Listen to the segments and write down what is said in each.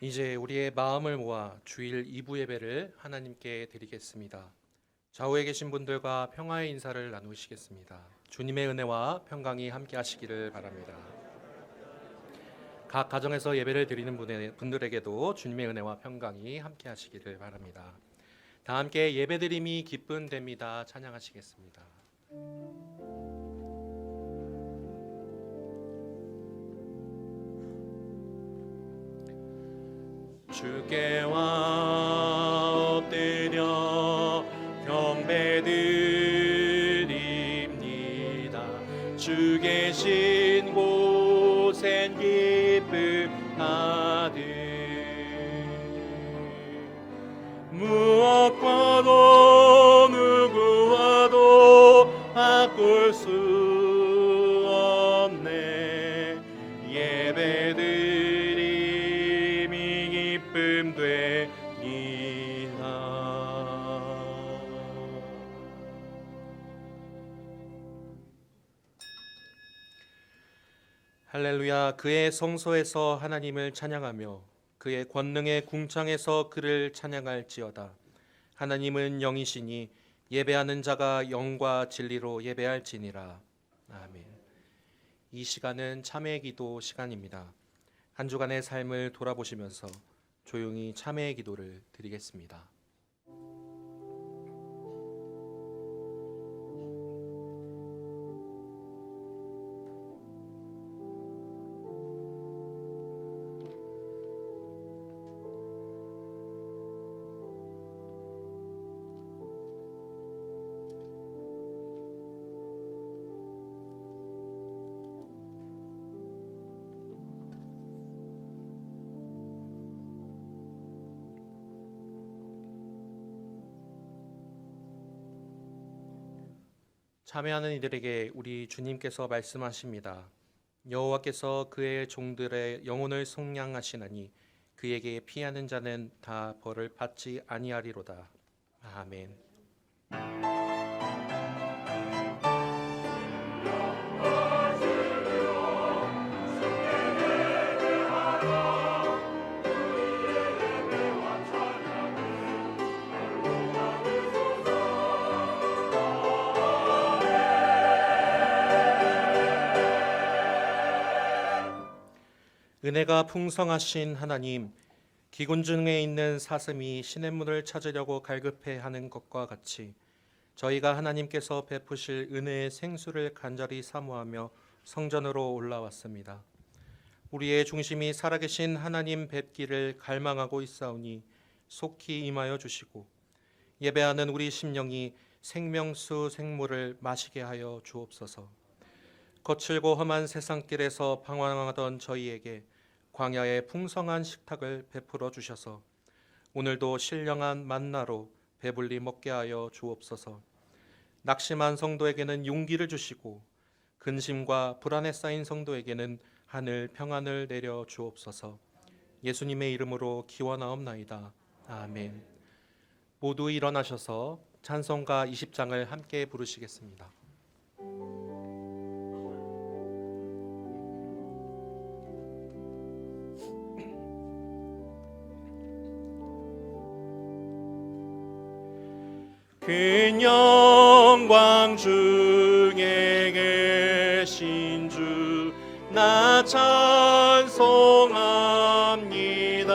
이제 우리의 마음을 모아 주일 2부 예배를 하나님께 드리겠습니다. 좌우에 계신 분들과 평화의 인사를 나누시겠습니다. 주님의 은혜와 평강이 함께 하시기를 바랍니다. 각 가정에서 예배를 드리는 분들에게도 주님의 은혜와 평강이 함께 하시기를 바랍니다. 다 함께 예배드림이 기쁨 됩니다. 찬양하시겠습니다. 주께 와 엎드려 경배드립니다. 주 계신 곳엔 기쁨 가득 무엇과도 누구와도 바꿀 수 없네. 예배드림이 기쁨 되리라. 할렐루야. 그의 성소에서 하나님을 찬양하며 그의 권능의 궁창에서 그를 찬양할지어다. 하나님은 영이시니 예배하는 자가 영과 진리로 예배할지니라. 아멘. 이 시간은 참회의 기도 시간입니다. 한 주간의 삶을 돌아보시면서 조용히 참회의 기도를 드리겠습니다. 참회하는 이들에게 우리 주님께서 말씀하십니다. 여호와께서 그의 종들의 영혼을 속량하시나니 그에게 피하는 자는 다 벌을 받지 아니하리로다. 아멘. 은혜가 풍성하신 하나님, 기근 중에 있는 사슴이 시냇물을 찾으려고 갈급해하는 것과 같이 저희가 하나님께서 베푸실 은혜의 생수를 간절히 사모하며 성전으로 올라왔습니다. 우리의 중심이 살아계신 하나님 뵙기를 갈망하고 있사오니 속히 임하여 주시고 예배하는 우리 심령이 생명수 생물을 마시게 하여 주옵소서. 거칠고 험한 세상길에서 방황하던 저희에게 광야의 풍성한 식탁을 베풀어 주셔서 오늘도 신령한 만나로 배불리 먹게 하여 주옵소서. 낙심한 성도에게는 용기를 주시고 근심과 불안에 쌓인 성도에게는 하늘 평안을 내려 주옵소서. 예수님의 이름으로 기원하옵나이다. 아멘. 모두 일어나셔서 찬송가 20장을 함께 부르시겠습니다. 그 영광 중에 계신 주 나 찬송합니다.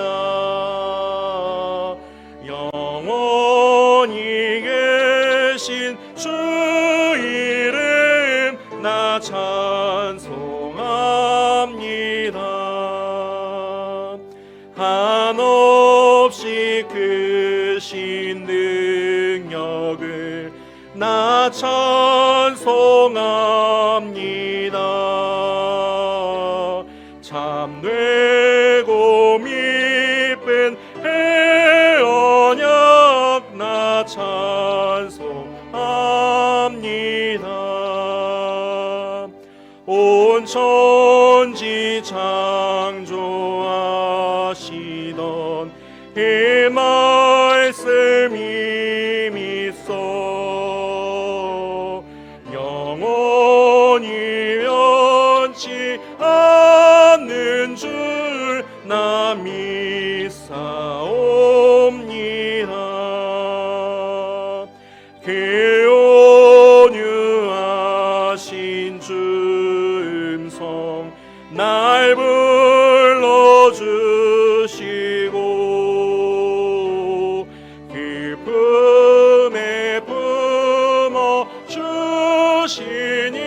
영원히 계신 주 이름 나 찬송합니다. 한없이 크신 능력을 나 찬송합니다. 참되고 미쁜 해언약 나 찬송합니다. 온 천지 창조하시던 이 말씀이 믿소 영원히 변치 않는 줄 나 믿사옵니다. 그 온유하신 주 음성 날 불러주시고 그 품에 품어 주시니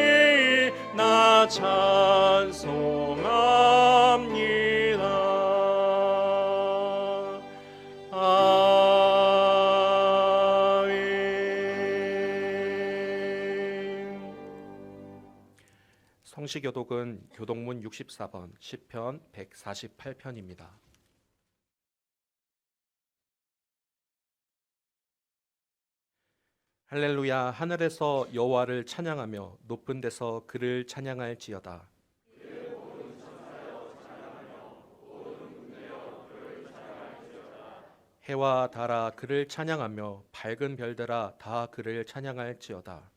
나 찬송합니다. 아멘. 성시교독은 교독문 64번 시편 148편입니다. 할렐루야. 하늘에서 여호와를 찬양하며 높은 데서 그를 찬양할지어다. 해와 달아 그를 찬양하며 밝은 별들아 다 그를 찬양할지어다.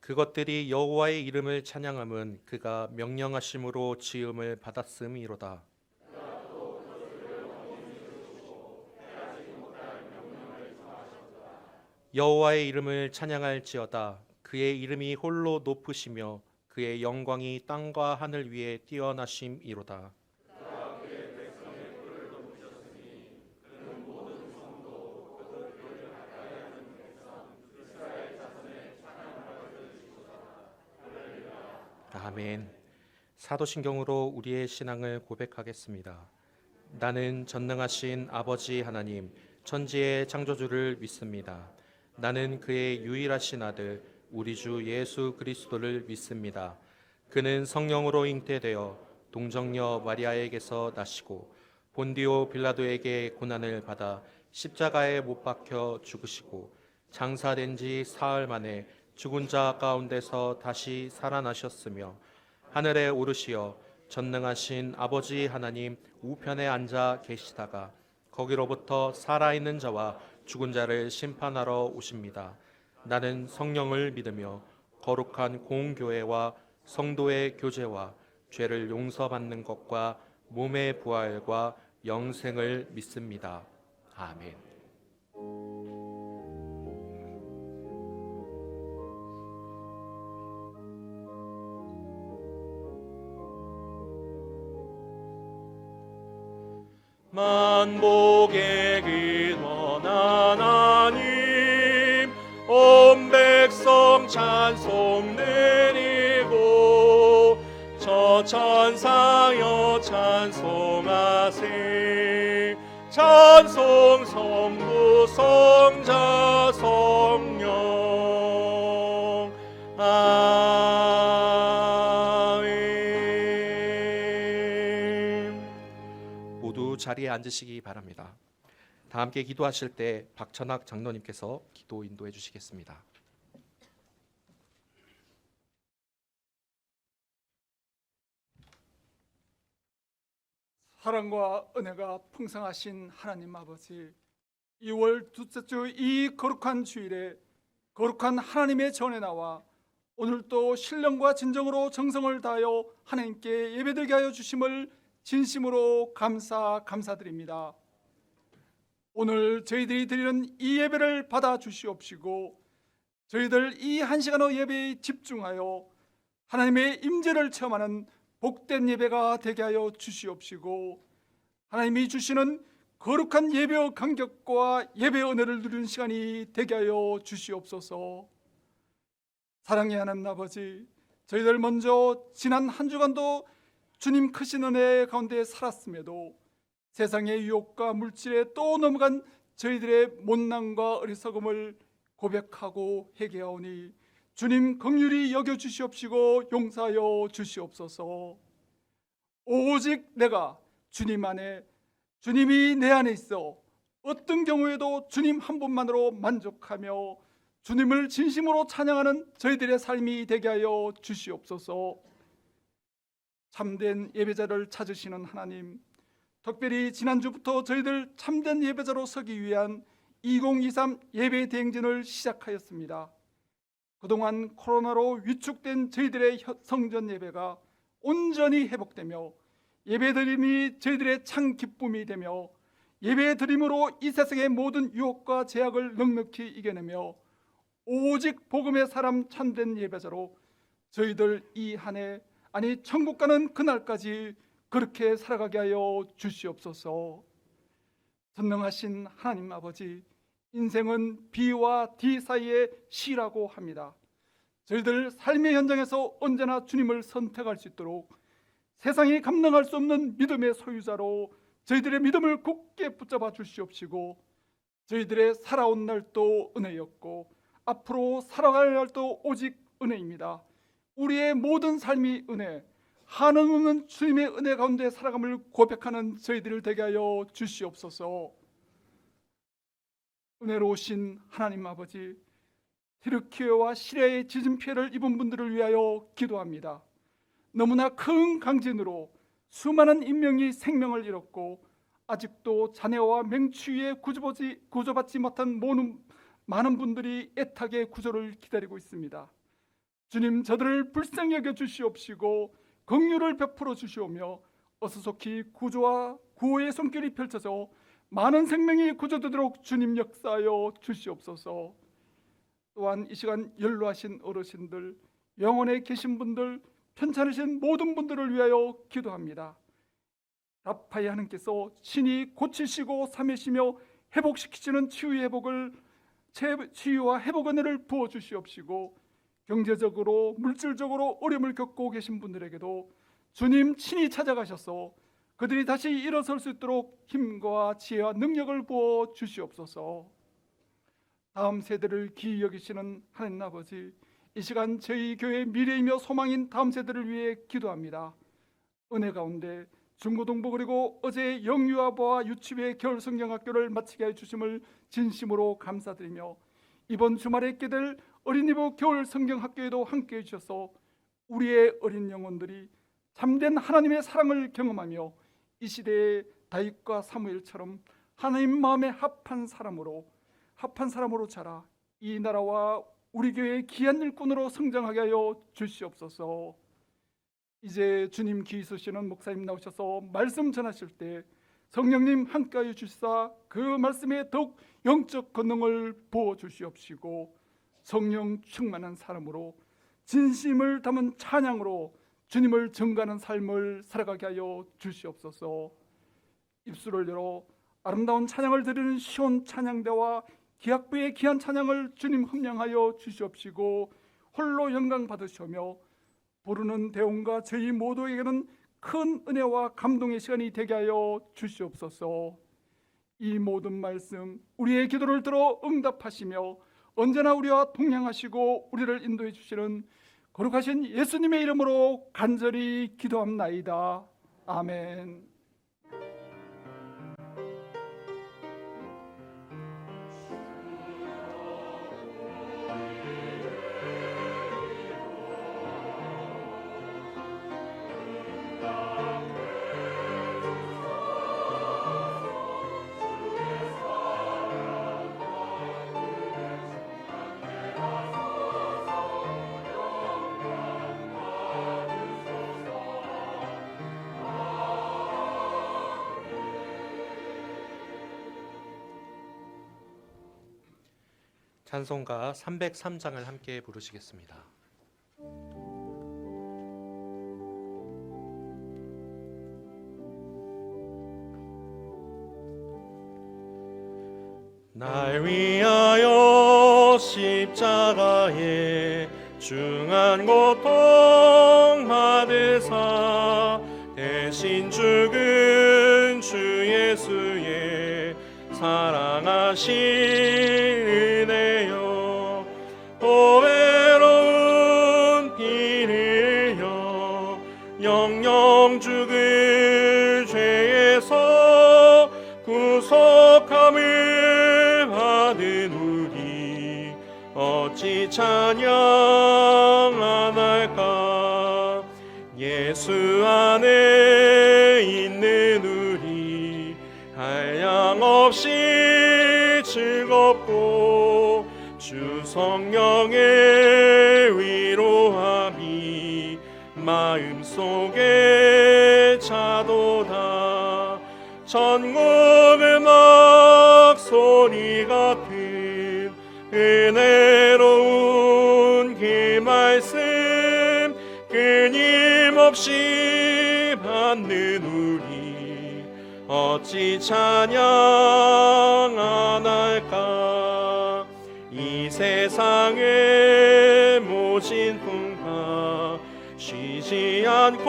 그것들이 여호와의 이름을 찬양함은 그가 명령하심으로 지음을 받았음이로다. 여호와의 이름을 찬양할지어다. 그의 이름이 홀로 높으시며 그의 영광이 땅과 하늘 위에 뛰어나심이로다. 아멘. 사도신경으로 우리의 신앙을 고백하겠습니다. 나는 전능하신 아버지 하나님, 천지의 창조주를 믿습니다. 나는 그의 유일하신 아들 우리 주 예수 그리스도를 믿습니다. 그는 성령으로 잉태되어 동정녀 마리아에게서 나시고 본디오 빌라도에게 고난을 받아 십자가에 못 박혀 죽으시고 장사된 지 사흘 만에 죽은 자 가운데서 다시 살아나셨으며 하늘에 오르시어 전능하신 아버지 하나님 우편에 앉아 계시다가 거기로부터 살아있는 자와 죽은 자를 심판하러 오십니다. 나는 성령을 믿으며 거룩한 공교회와 성도의 교제와 죄를 용서받는 것과 몸의 부활과 영생을 믿습니다. 아멘. 만복의 근원한 하나님 온 백성 찬송 드리고 저 천사여 찬송하세 찬송 성부 성자 성령 아멘. 모두 자리에 앉으시기 바랍니다. 다 함께 기도하실 때 박천학 장로님께서 기도 인도해 주시겠습니다. 사랑과 은혜가 풍성하신 하나님 아버지, 2월 둘째 주 이 거룩한 주일에 거룩한 하나님의 전에 나와 오늘도 신령과 진정으로 정성을 다하여 하나님께 예배드리게 하여 주심을 진심으로 감사드립니다. 오늘 저희들이 드리는 이 예배를 받아 주시옵시고 저희들 이 한 시간의 예배에 집중하여 하나님의 임재를 체험하는 복된 예배가 되게 하여 주시옵시고 하나님이 주시는 거룩한 예배의 감격과 예배의 은혜를 누리는 시간이 되게 하여 주시옵소서. 사랑의 하나님 아버지, 저희들 먼저 지난 한 주간도 주님 크신 은혜 가운데 살았음에도 세상의 유혹과 물질에 또 넘어간 저희들의 못남과 어리석음을 고백하고 회개하오니 주님 긍휼히 여겨주시옵시고 용서하여 주시옵소서. 오직 내가 주님 안에, 주님이 내 안에 있어 어떤 경우에도 주님 한 분만으로 만족하며 주님을 진심으로 찬양하는 저희들의 삶이 되게 하여 주시옵소서. 참된 예배자를 찾으시는 하나님, 특별히 지난주부터 저희들 참된 예배자로 서기 위한 2023 예배 대행진을 시작하였습니다. 그동안 코로나로 위축된 저희들의 성전 예배가 온전히 회복되며 예배드림이 저희들의 참 기쁨이 되며 예배드림으로 이 세상의 모든 유혹과 제약을 넉넉히 이겨내며 오직 복음의 사람 참된 예배자로 저희들 이 한 해, 아니 천국 가는 그날까지 그렇게 살아가게 하여 주시옵소서. 전능하신 하나님 아버지, 인생은 B와 D 사이의 C라고 합니다. 저희들 삶의 현장에서 언제나 주님을 선택할 수 있도록 세상이 감당할 수 없는 믿음의 소유자로 저희들의 믿음을 굳게 붙잡아 주시옵시고, 저희들의 살아온 날도 은혜였고 앞으로 살아갈 날도 오직 은혜입니다. 우리의 모든 삶이 은혜, 한없는 주님의 은혜 가운데 살아감을 고백하는 저희들을 되게 하여 주시옵소서. 은혜로우신 하나님 아버지, 튀르키예와 시리아의 지진 피해를 입은 분들을 위하여 기도합니다. 너무나 큰 강진으로 수많은 인명이 생명을 잃었고 아직도 잔해와 맹추위에 구조받지 못한 많은 분들이 애타게 구조를 기다리고 있습니다. 주님, 저들을 불쌍히 여겨 주시옵시고 긍휼을 베풀어 주시오며 어수속히 구조와 구호의 손길이 펼쳐져 많은 생명이 구조되도록 주님 역사하여 주시옵소서. 또한 이 시간 연로하신 어르신들, 영혼에 계신 분들, 편찮으신 모든 분들을 위하여 기도합니다. 라파의 하나님께서 친히 고치시고 삼으시며 회복시키시는 치유와 회복 은혜를 부어 주시옵시고, 경제적으로 물질적으로 어려움을 겪고 계신 분들에게도 주님 친히 찾아가셔서 그들이 다시 일어설 수 있도록 힘과 지혜와 능력을 부어 주시옵소서. 다음 세대를 귀히 여기시는 하나님 아버지, 이 시간 저희 교회의 미래이며 소망인 다음 세대를 위해 기도합니다. 은혜 가운데 중고등부 그리고 어제 영유아부와 유치부의 겨울 성경학교를 마치게 해주심을 진심으로 감사드리며, 이번 주말에 있게 될 어린이부 겨울 성경학교에도 함께해 주셔서 우리의 어린 영혼들이 참된 하나님의 사랑을 경험하며 이 시대의 다윗과 사무엘처럼 하나님 마음에 합한 사람으로 자라 이 나라와 우리 교회의 귀한 일꾼으로 성장하게 하여 주시옵소서. 이제 주님 귀 있으시는 목사님 나오셔서 말씀 전하실 때 성령님 함께하여 주시사 그 말씀에 더욱 영적 권능을 부어 주시옵시고, 성령 충만한 사람으로 진심을 담은 찬양으로 주님을 증거하는 삶을 살아가게 하여 주시옵소서. 입술을 열어 아름다운 찬양을 드리는 시온 찬양대와 기악부의 귀한 찬양을 주님 흠량하여 주시옵시고, 홀로 영광 받으시오며 부르는 대원과 저희 모두에게는 큰 은혜와 감동의 시간이 되게 하여 주시옵소서. 이 모든 말씀 우리의 기도를 들어 응답하시며 언제나 우리와 동행하시고 우리를 인도해 주시는 거룩하신 예수님의 이름으로 간절히 기도합나이다. 아멘. 찬송가 303장을 함께 부르시겠습니다. 날 위하여 십자가에 중한 고통 받으사 대신 죽은 주 예수의 사랑하신 은혜여, 보배로운 피 흘려 영영 죽을 죄에서 구속함을 받은 우리 어찌 찬양 안 할까. 예수 안에 있는 우리 한량없이 즐겁고 주 성령의 마음속에 차도다. 천국 음악 소리 같은 은혜로운 그 말씀 끊임없이 받는 우리 어찌 찬양 안 할까. 이 세상의 모진 풍파 쉬지 않고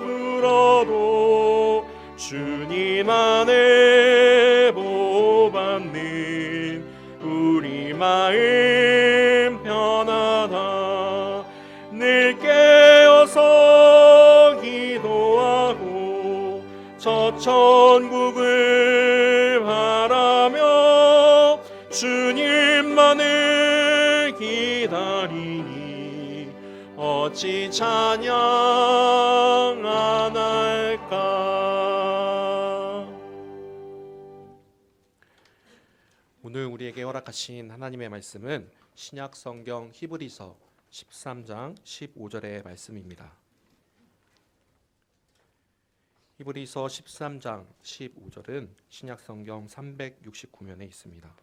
불어도 주님 안에 보호받는 우리 마음 편하다. 늘 깨어서 기도하고 저 천국을 바라며 주님만을 기다리니 어찌 찬양 안 할까. 오늘 우리에게 허락하신 하나님의 말씀은 신약 성경 히브리서 13장 15절의 말씀입니다. 히브리서 13장 15절은 신약 성경 369면에 있습니다.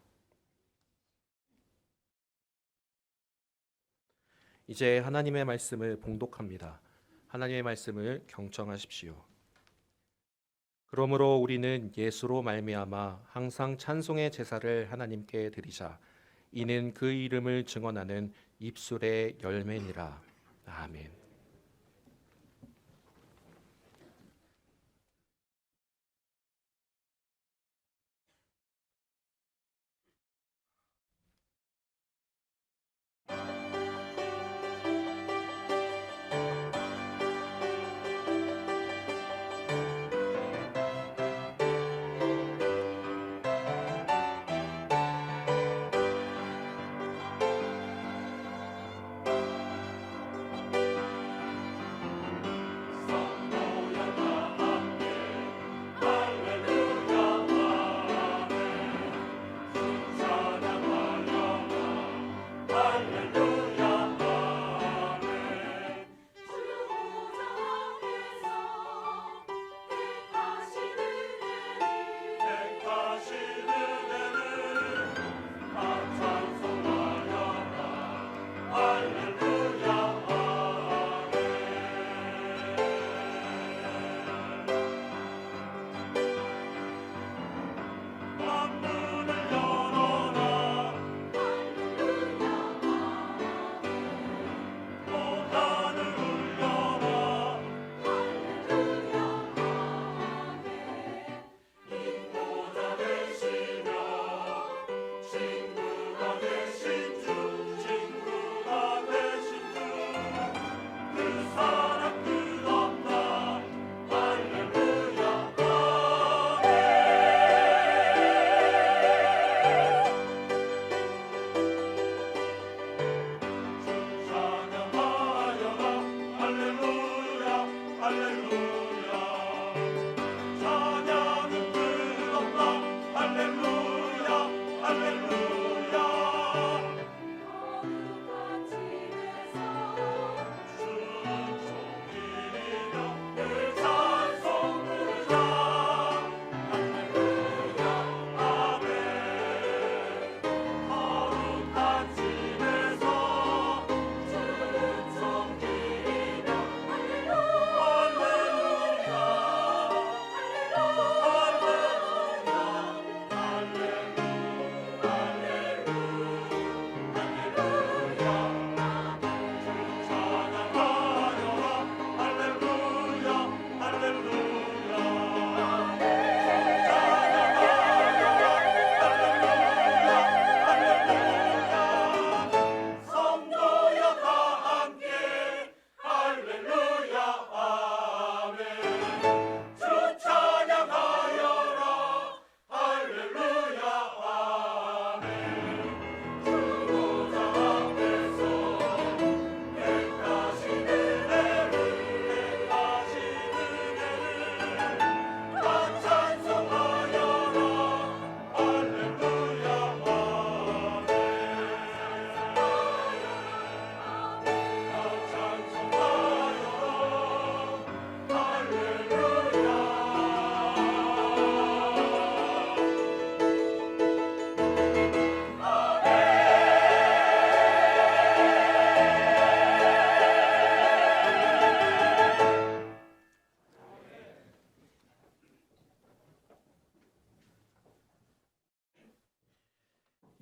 이제 하나님의 말씀을 봉독합니다. 하나님의 말씀을 경청하십시오. 그러므로 우리는 예수로 말미암아 항상 찬송의 제사를 하나님께 드리자. 이는 그 이름을 증언하는 입술의 열매니라. 아멘.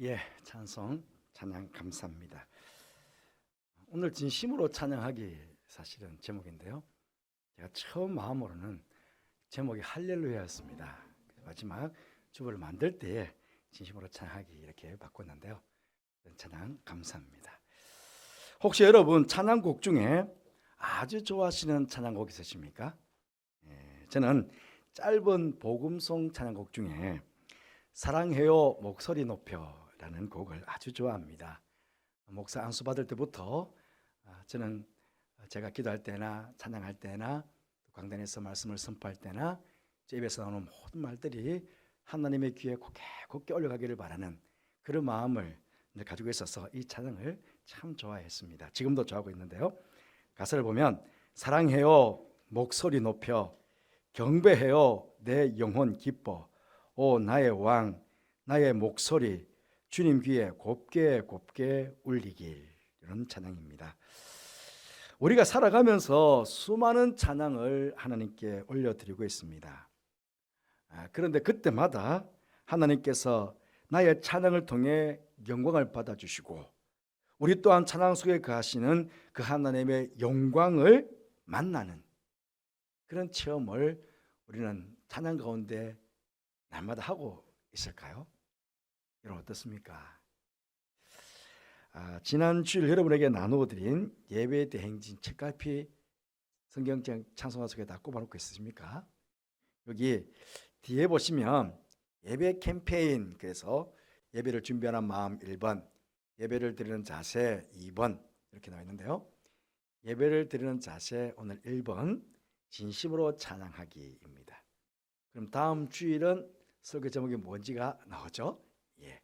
예, 찬송 찬양 감사합니다. 오늘 진심으로 찬양하기 사실은 제목인데요. 제가 처음 마음으로는 제목이 할렐루야였습니다. 마지막 주보를 만들 때에 진심으로 찬양하기 이렇게 바꿨는데요. 찬양 감사합니다. 혹시 여러분 찬양곡 중에 아주 좋아하시는 찬양곡 있으십니까? 저는 짧은 복음송 찬양곡 중에 사랑해요 목소리 높여라는 곡을 아주 좋아합니다. 목사 안수 받을 때부터 저는 제가 기도할 때나 찬양할 때나 강단에서 말씀을 선포할 때나 제 입에서 나오는 모든 말들이 하나님의 귀에 곱게 올려가기를 바라는 그런 마음을 가지고 있어서 이 찬양을 참 좋아했습니다. 지금도 좋아하고 있는데요. 가사를 보면 사랑해요 목소리 높여 경배해요 내 영혼 기뻐 오 나의 왕 나의 목소리 주님 귀에 곱게 울리길, 이런 찬양입니다. 우리가 살아가면서 수많은 찬양을 하나님께 올려드리고 있습니다. 그런데 그때마다 하나님께서 나의 찬양을 통해 영광을 받아주시고 우리 또한 찬양 속에 거하시는 그 하나님의 영광을 만나는 그런 체험을 우리는 찬양 가운데 날마다 하고 있을까요? 여러분 어떻습니까? 지난 주일 여러분에게 나누어드린 예배 대행진 책갈피 성경책 찬송가 속에 다 꼽아놓고 있으십니까? 여기 뒤에 보시면 예배 캠페인, 그래서 예배를 준비하는 마음 1번, 예배를 드리는 자세 2번 이렇게 나와 있는데요. 예배를 드리는 자세 오늘 1번 진심으로 찬양하기입니다. 그럼 다음 주일은 설교 제목이 뭔지가 나오죠? 예.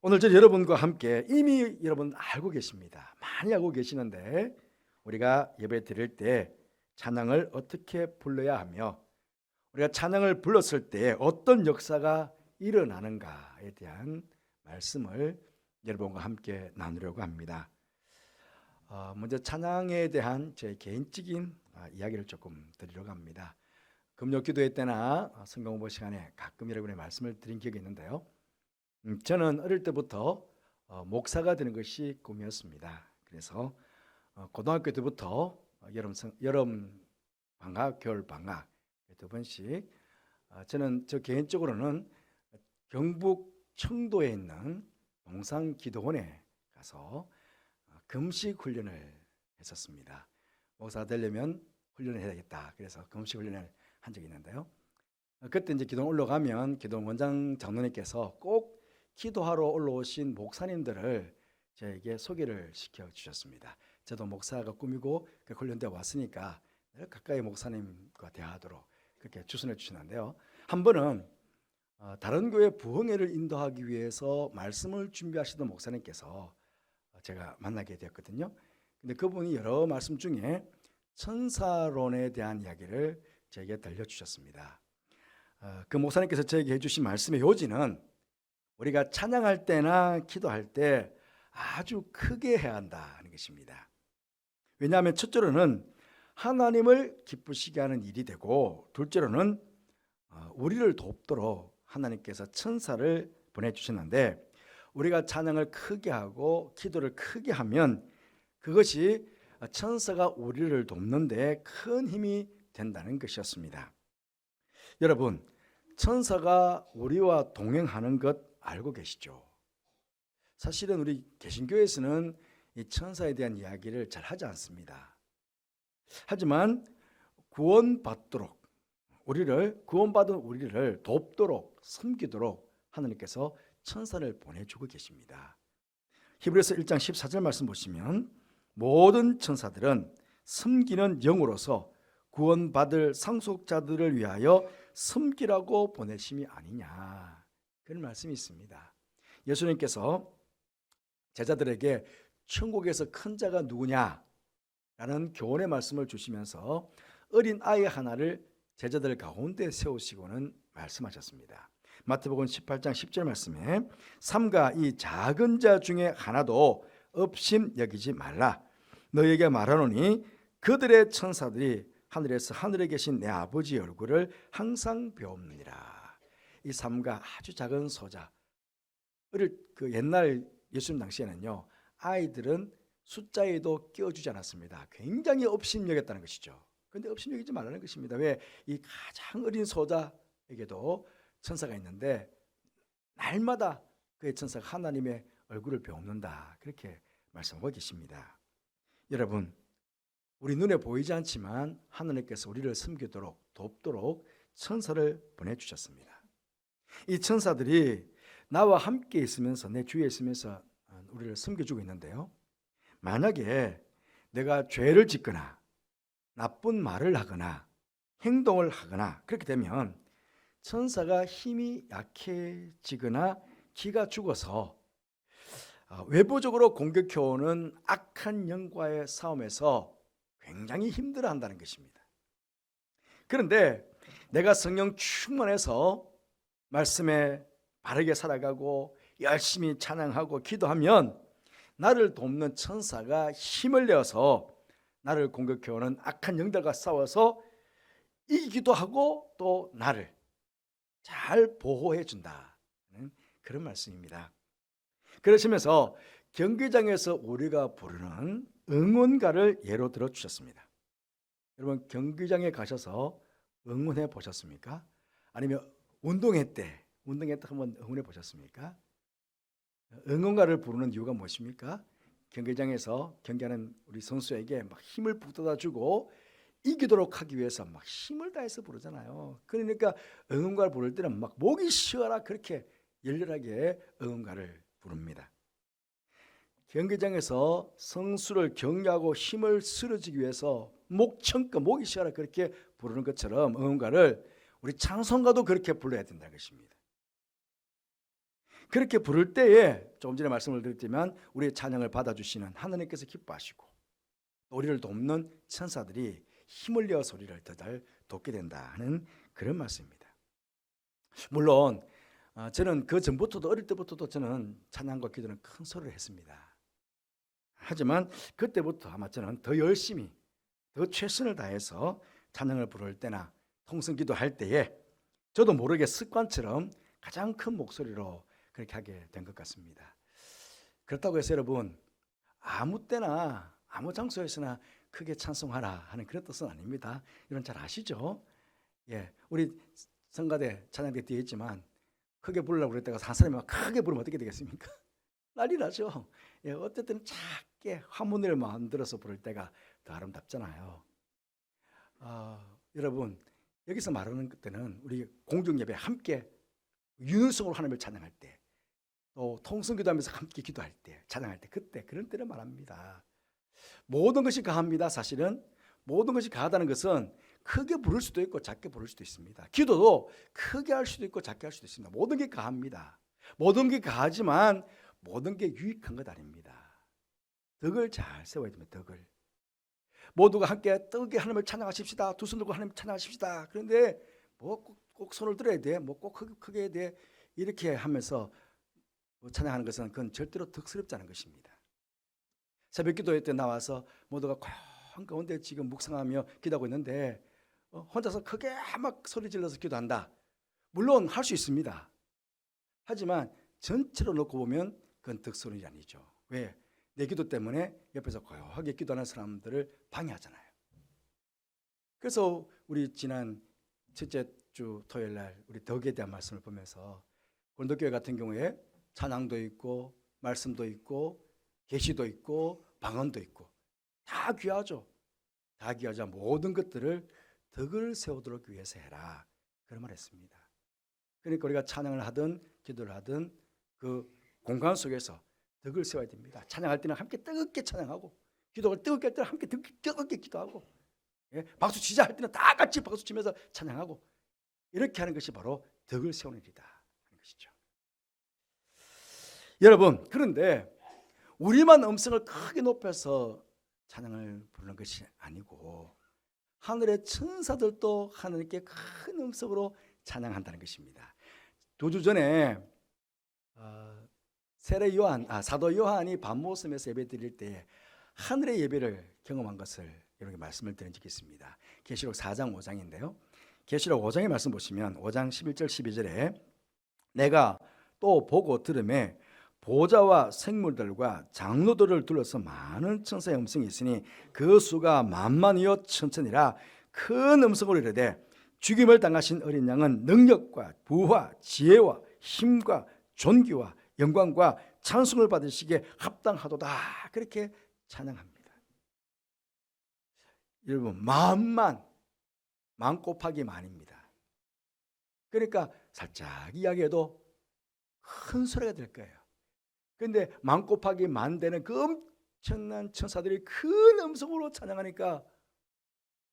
오늘 저 여러분과 함께 이미 여러분 알고 계십니다. 많이 알고 계시는데 우리가 예배 드릴 때 찬양을 어떻게 불러야 하며 우리가 찬양을 불렀을 때 어떤 역사가 일어나는가에 대한 말씀을 여러분과 함께 나누려고 합니다. 먼저 찬양에 대한 제 개인적인 이야기를 조금 드리려고 합니다. 금요 기도회 때나 성경 공부 시간에 가끔 여러분의 말씀을 드린 기억이 있는데요. 저는 어릴 때부터 목사가 되는 것이 꿈이었습니다. 그래서 고등학교 때부터 여름 방학, 겨울 방학 두 번씩 저는 저 개인적으로는 경북 청도에 있는 동산기도원에 가서 금식 훈련을 했었습니다. 목사가 되려면 훈련을 해야겠다. 그래서 금식 훈련을 한 적이 있는데요. 그때 이제 기도원 올라가면 기도원 원장 장로님께서 꼭 기도하러 올라오신 목사님들을 저에게 소개를 시켜 주셨습니다. 저도 목사가 꿈이고 그 훈련대 왔으니까 가까이 목사님과 대화하도록 그렇게 추천해 주시는데요. 한 번은 다른 교회 부흥회를 인도하기 위해서 말씀을 준비하시던 목사님께서 제가 만나게 되었거든요. 근데 그분이 여러 말씀 중에 천사론에 대한 이야기를 저에게 들려주셨습니다. 그 목사님께서 저에게 해주신 말씀의 요지는 우리가 찬양할 때나 기도할 때 아주 크게 해야 한다는 것입니다. 왜냐하면 첫째로는 하나님을 기쁘시게 하는 일이 되고, 둘째로는 우리를 돕도록 하나님께서 천사를 보내주셨는데, 우리가 찬양을 크게 하고 기도를 크게 하면 그것이 천사가 우리를 돕는 데 큰 힘이 된다는 것이었습니다. 여러분, 천사가 우리와 동행하는 것 알고 계시죠? 사실은 우리 개신교에서는 이 천사에 대한 이야기를 잘 하지 않습니다. 하지만 구원받도록 구원받은 우리를 돕도록 섬기도록 하나님께서 천사를 보내주고 계십니다. 히브리서 1장 14절 말씀 보시면 모든 천사들은 섬기는 영으로서 구원받을 상속자들을 위하여 섬기라고 보내심이 아니냐, 그런 말씀이 있습니다. 예수님께서 제자들에게 천국에서 큰 자가 누구냐라는 교훈의 말씀을 주시면서 어린 아이 하나를 제자들 가운데 세우시고는 말씀하셨습니다. 마태복음 18장 10절 말씀에 삼가 이 작은 자 중에 하나도 없임 여기지 말라. 너에게 말하노니 그들의 천사들이 하늘에서 하늘에 계신 내 아버지의 얼굴을 항상 배웁느니라. 이 삼가 아주 작은 소자, 그 옛날 예수님 당시에는요, 아이들은 숫자에도 끼워주지 않았습니다. 굉장히 업신여겼다는 것이죠. 그런데 업신여기지 말라는 것입니다. 왜? 이 가장 어린 소자에게도 천사가 있는데 날마다 그의 천사가 하나님의 얼굴을 배웁는다, 그렇게 말씀하고 계십니다. 여러분, 우리 눈에 보이지 않지만 하나님께서 우리를 섬기도록 돕도록 천사를 보내주셨습니다. 이 천사들이 나와 함께 있으면서, 내 주위에 있으면서 우리를 섬겨주고 있는데요, 만약에 내가 죄를 짓거나 나쁜 말을 하거나 행동을 하거나 그렇게 되면 천사가 힘이 약해지거나 기가 죽어서 외부적으로 공격해오는 악한 영과의 싸움에서 굉장히 힘들어한다는 것입니다. 그런데 내가 성령 충만해서 말씀에 바르게 살아가고 열심히 찬양하고 기도하면 나를 돕는 천사가 힘을 내어서 나를 공격해오는 악한 영들과 싸워서 이기기도 하고 또 나를 잘 보호해 준다는 그런 말씀입니다. 그러시면서 경기장에서 우리가 부르는 응원가를 예로 들어 주셨습니다. 여러분, 경기장에 가셔서 응원해 보셨습니까? 아니면 운동회 때 한번 응원해 보셨습니까? 응원가를 부르는 이유가 무엇입니까? 경기장에서 경기하는 우리 선수에게 막 힘을 북돋아주고 이기도록 하기 위해서 막 힘을 다해서 부르잖아요. 그러니까 응원가를 부를 때는 막 목이 쉬어라, 그렇게 열렬하게 응원가를 부릅니다. 경기장에서 선수를 격려하고 힘을 실어주기 위해서 목청껏 목이 쉬어라 그렇게 부르는 것처럼 응원가를 우리 찬송가도 그렇게 불러야 된다는 것입니다. 그렇게 부를 때에 조금 전에 말씀을 드렸지만 우리의 찬양을 받아주시는 하나님께서 기뻐하시고 우리를 돕는 천사들이 힘을 내어서 우리를 더 잘 돕게 된다는 그런 말씀입니다. 물론 저는 그 전부터도, 어릴 때부터도 저는 찬양과 기도는 큰 소리를 했습니다. 하지만 그때부터 아마 저는 더 열심히, 더 최선을 다해서 찬양을 부를 때나 통성기도 할 때에 저도 모르게 습관처럼 가장 큰 목소리로 그렇게 하게 된 것 같습니다. 그렇다고 해서 여러분, 아무 때나 아무 장소에서나 크게 찬송하라 하는 그런 뜻은 아닙니다. 이런 잘 아시죠? 예, 우리 성가대 찬양대 뒤에 있지만 크게 부르려고 그랬다가 한 사람이 막 크게 부르면 어떻게 되겠습니까? 난리 나죠. 예, 어쨌든 작게 화문을 만들어서 부를 때가 더 아름답잖아요. 여러분, 여기서 말하는 때는 우리 공중예배 함께 윤성으로 하나님을 찬양할 때, 또 통성기도하면서 함께 기도할 때, 찬양할 때, 그때 그런 때를 말합니다. 모든 것이 가합니다. 사실은 모든 것이 가하다는 것은 크게 부를 수도 있고 작게 부를 수도 있습니다. 기도도 크게 할 수도 있고 작게 할 수도 있습니다. 모든 게 가합니다. 모든 게 가하지만 모든 게 유익한 것 아닙니다. 덕을 잘 세워야 됩니다. 덕을. 모두가 함께 뜨겁게 하나님을 찬양하십시다. 두 손 들고 하나님 찬양하십시다. 그런데 뭐 꼭 손을 들어야 돼. 뭐 꼭 크게 해야 돼. 이렇게 하면서 찬양하는 것은 그건 절대로 덕스럽지 않은 것입니다. 새벽 기도회 때 나와서 모두가 한가운데 지금 묵상하며 기도하고 있는데 혼자서 크게 막 소리 질러서 기도한다. 물론 할 수 있습니다. 하지만 전체로 놓고 보면 그건 덕소리 아니죠. 왜? 내 기도 때문에 옆에서 고요하게 기도하는 사람들을 방해하잖아요. 그래서 우리 지난 첫째 주 토요일 날 우리 덕에 대한 말씀을 보면서 고린도교회 같은 경우에 찬양도 있고 말씀도 있고 계시도 있고 방언도 있고 다 귀하죠. 다 귀하자 모든 것들을 덕을 세우도록 위해서 해라, 그런 말 했습니다. 그러니까 우리가 찬양을 하든 기도를 하든 그 공간 속에서 덕을 세워야 됩니다. 찬양할 때는 함께 뜨겁게 찬양하고, 기도를 뜨겁게 할 때는 함께 뜨겁게 기도하고, 예? 박수 치자 할 때는 다 같이 박수 치면서 찬양하고, 이렇게 하는 것이 바로 덕을 세우는 일이다 하는 것이죠. 여러분, 그런데 우리만 음성을 크게 높여서 찬양을 부르는 것이 아니고 하늘의 천사들도 하나님께 큰 음성으로 찬양한다는 것입니다. 2주 전에 사도 요한이 밤모섬에서 예배 드릴 때 하늘의 예배를 경험한 것을 여러분께 말씀을 드린 적이 있습니다. 계시록 4장 5장인데요. 계시록 5장의 말씀 보시면 5장 11절 12절에 내가 또 보고 들음에 보좌와 생물들과 장로들을 둘러서 많은 천사의 음성이 있으니 그 수가 만만이요 천천이라 큰 음성으로 이르되 죽임을 당하신 어린 양은 능력과 부와 지혜와 힘과 존귀와 영광과 찬송을 받으시기에 합당하도다. 그렇게 찬양합니다. 여러분, 만 곱하기 만입니다. 그러니까 살짝 이야기해도 큰 소리가 될 거예요. 그런데 만 곱하기 만 되는 그 엄청난 천사들이 큰 음성으로 찬양하니까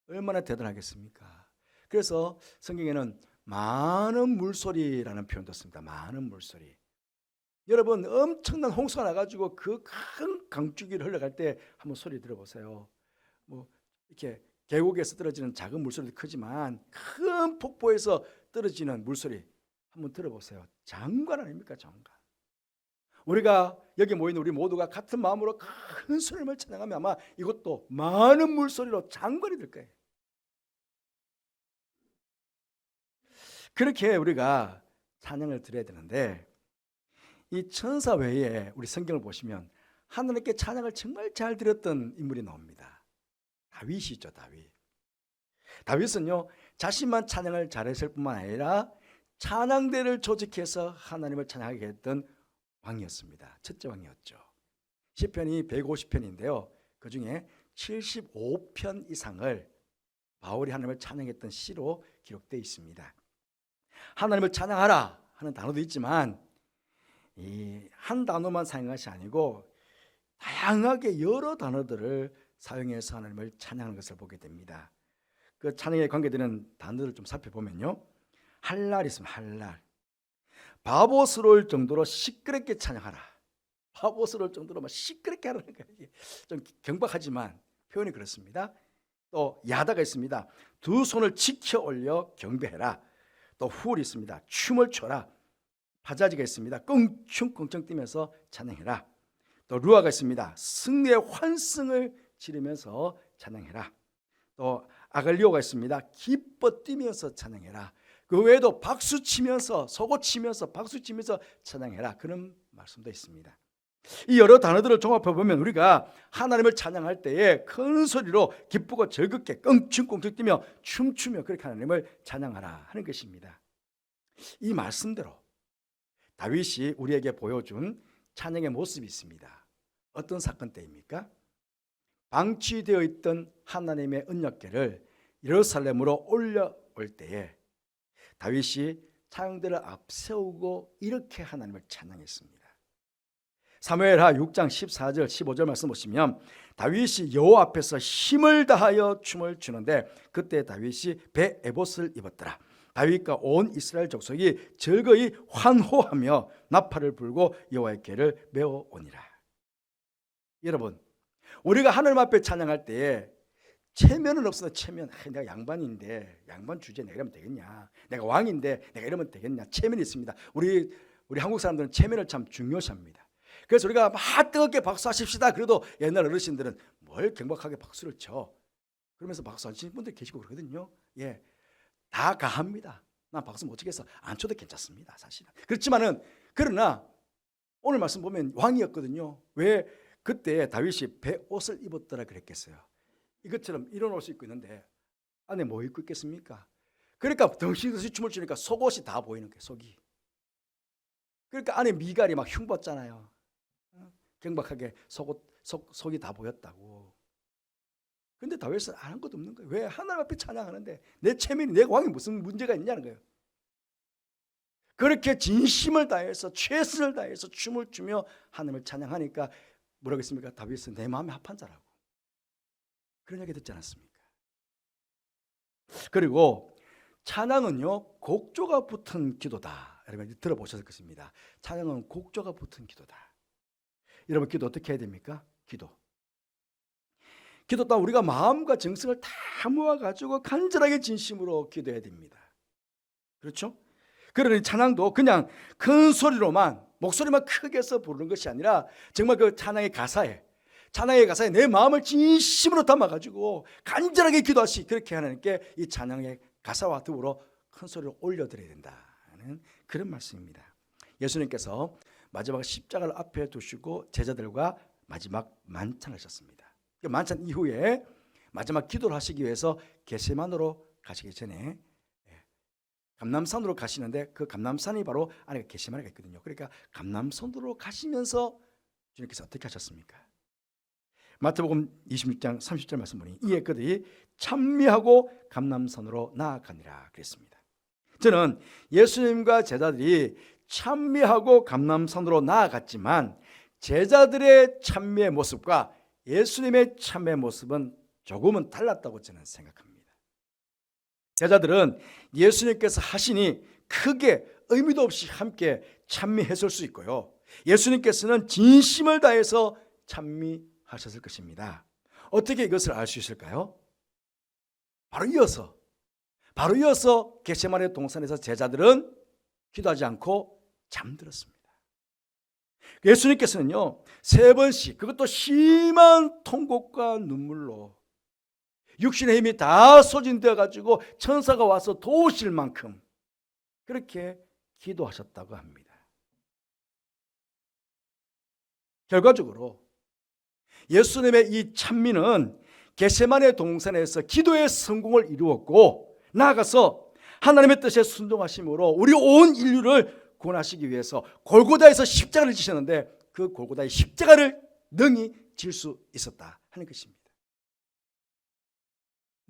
얼마나 대단하겠습니까? 그래서 성경에는 많은 물소리라는 표현도 씁니다. 많은 물소리. 여러분, 엄청난 홍수가 나가지고 그 큰 강줄기를 흘러갈 때 한번 소리 들어보세요. 뭐 이렇게 계곡에서 떨어지는 작은 물소리도 크지만 큰 폭포에서 떨어지는 물소리 한번 들어보세요. 장관 아닙니까? 장관. 우리가 여기 모인 우리 모두가 같은 마음으로 큰 소리를 찬양하면 아마 이것도 많은 물소리로 장관이 될 거예요. 그렇게 우리가 찬양을 드려야 되는데 이 천사 외에 우리 성경을 보시면 하나님께 찬양을 정말 잘 드렸던 인물이 나옵니다. 다윗이죠. 다윗은요 자신만 찬양을 잘했을 뿐만 아니라 찬양대를 조직해서 하나님을 찬양하게 했던 왕이었습니다. 첫째 왕이었죠. 시편이 150편인데요. 그중에 75편 이상을 바울이 하나님을 찬양했던 시로 기록되어 있습니다. 하나님을 찬양하라 하는 단어도 있지만 이 한 단어만 사용한 것이 아니고 다양하게 여러 단어들을 사용해서 하나님을 찬양하는 것을 보게 됩니다. 그 찬양에 관계되는 단어를 좀 살펴보면요. 할랄이 있으면 할랄. 바보스러울 정도로 시끄럽게 찬양하라. 바보스러울 정도로 막 시끄럽게 하라는 거예요. 좀 경박하지만 표현이 그렇습니다. 또 야다가 있습니다. 두 손을 지켜 올려 경배해라. 또 후울이 있습니다. 춤을 춰라. 바자지가 있습니다. 껑충껑충 뛰면서 찬양해라. 또 루아가 있습니다. 승리의 환승을 지르면서 찬양해라. 또 아갈리오가 있습니다. 기뻐 뛰면서 찬양해라. 그 외에도 박수 치면서 소고 치면서 박수 치면서 찬양해라. 그런 말씀도 있습니다. 이 여러 단어들을 종합해 보면 우리가 하나님을 찬양할 때에 큰 소리로 기쁘고 즐겁게 껑충껑충 뛰며 춤추며 그렇게 하나님을 찬양하라 하는 것입니다. 이 말씀대로 다윗이 우리에게 보여준 찬양의 모습이 있습니다. 어떤 사건 때입니까? 방치되어 있던 하나님의 언약궤를 예루살렘으로 올려올 때에 다윗이 찬양대를 앞세우고 이렇게 하나님을 찬양했습니다. 사무엘하 6장 14절 15절 말씀 보시면 다윗이 여호와 앞에서 힘을 다하여 춤을 추는데 그때 다윗이 배 에봇을 입었더라. 다윗과 온 이스라엘 족속이 즐거이 환호하며 나팔을 불고 여호와의 궤를 메어오니라. 여러분, 우리가 하나님 앞에 찬양할 때에 체면은 없어도 체면. 내가 양반인데 양반 주제 내가 이러면 되겠냐? 내가 왕인데 내가 이러면 되겠냐? 체면이 있습니다. 우리 한국 사람들은 체면을 참 중요시합니다. 그래서 우리가 막 뜨겁게 박수하십시다. 그래도 옛날 어르신들은 뭘 경박하게 박수를 쳐. 그러면서 박수하시는 분들 계시고 그러거든요. 예, 다 가합니다. 난 박수 못 치겠어. 안 쳐도 괜찮습니다. 사실은. 그렇지만은 그러나 오늘 말씀 보면 왕이었거든요. 왜 그때 다윗이 베옷을 입었더라 그랬겠어요? 이것처럼 이런 옷을 입고 있는데 안에 뭐 입고 있겠습니까? 그러니까 덩실덩실 춤을 추니까 속옷이 다 보이는 거예요. 속이. 그러니까 안에 미갈이 막 흉봤잖아요. 경박하게 속이 다 보였다고. 근데 다윗은 아는 것도 없는 거예요. 왜? 하나님 앞에 찬양하는데 내 체면이, 내 왕이 무슨 문제가 있냐는 거예요. 그렇게 진심을 다해서 최선을 다해서 춤을 추며 하나님을 찬양하니까 뭐라고 했습니까? 다윗은 내 마음에 합한 자라고. 그런 얘기 듣지 않았습니까? 그리고 찬양은요 곡조가 붙은 기도다. 여러분 들어보셨을 것입니다. 찬양은 곡조가 붙은 기도다. 여러분 기도 어떻게 해야 됩니까? 기도 또한 우리가 마음과 정성을 다 모아가지고 간절하게 진심으로 기도해야 됩니다. 그렇죠? 그러니 찬양도 그냥 큰 소리로만 목소리만 크게 해서 부르는 것이 아니라 정말 그 찬양의 가사에 내 마음을 진심으로 담아가지고 간절하게 기도하시 그렇게 하나님께 이 찬양의 가사와 더불어 큰 소리로 올려드려야 된다는 그런 말씀입니다. 예수님께서 마지막 십자가를 앞에 두시고 제자들과 마지막 만찬하셨습니다. 그 만찬 이후에 마지막 기도를 하시기 위해서 겟세마네로 가시기 전에 감람산으로 가시는데 그 감람산이 바로 안에 겟세마네가 있거든요. 그러니까 감람산으로 가시면서 주님께서 어떻게 하셨습니까? 마태복음 26장 30절 말씀 보니 이에 그들이 찬미하고 감람산으로 나아가니라 그랬습니다. 저는 예수님과 제자들이 찬미하고 감람산으로 나아갔지만 제자들의 찬미의 모습과 예수님의 찬미의 모습은 조금은 달랐다고 저는 생각합니다. 제자들은 예수님께서 하시니 크게 의미도 없이 함께 찬미했을 수 있고요. 예수님께서는 진심을 다해서 찬미하셨을 것입니다. 어떻게 이것을 알 수 있을까요? 바로 이어서 겟세마네 동산에서 제자들은 기도하지 않고 잠들었습니다. 예수님께서는요 3번씩 그것도 심한 통곡과 눈물로 육신의 힘이 다 소진되어 가지고 천사가 와서 도우실 만큼 그렇게 기도하셨다고 합니다. 결과적으로 예수님의 이 찬미는 겟세마네 동산에서 기도의 성공을 이루었고 나아가서 하나님의 뜻에 순종하심으로 우리 온 인류를 구원하시기 위해서 골고다에서 십자가를 지셨는데 그 골고다의 십자가를 능히 질 수 있었다 하는 것입니다.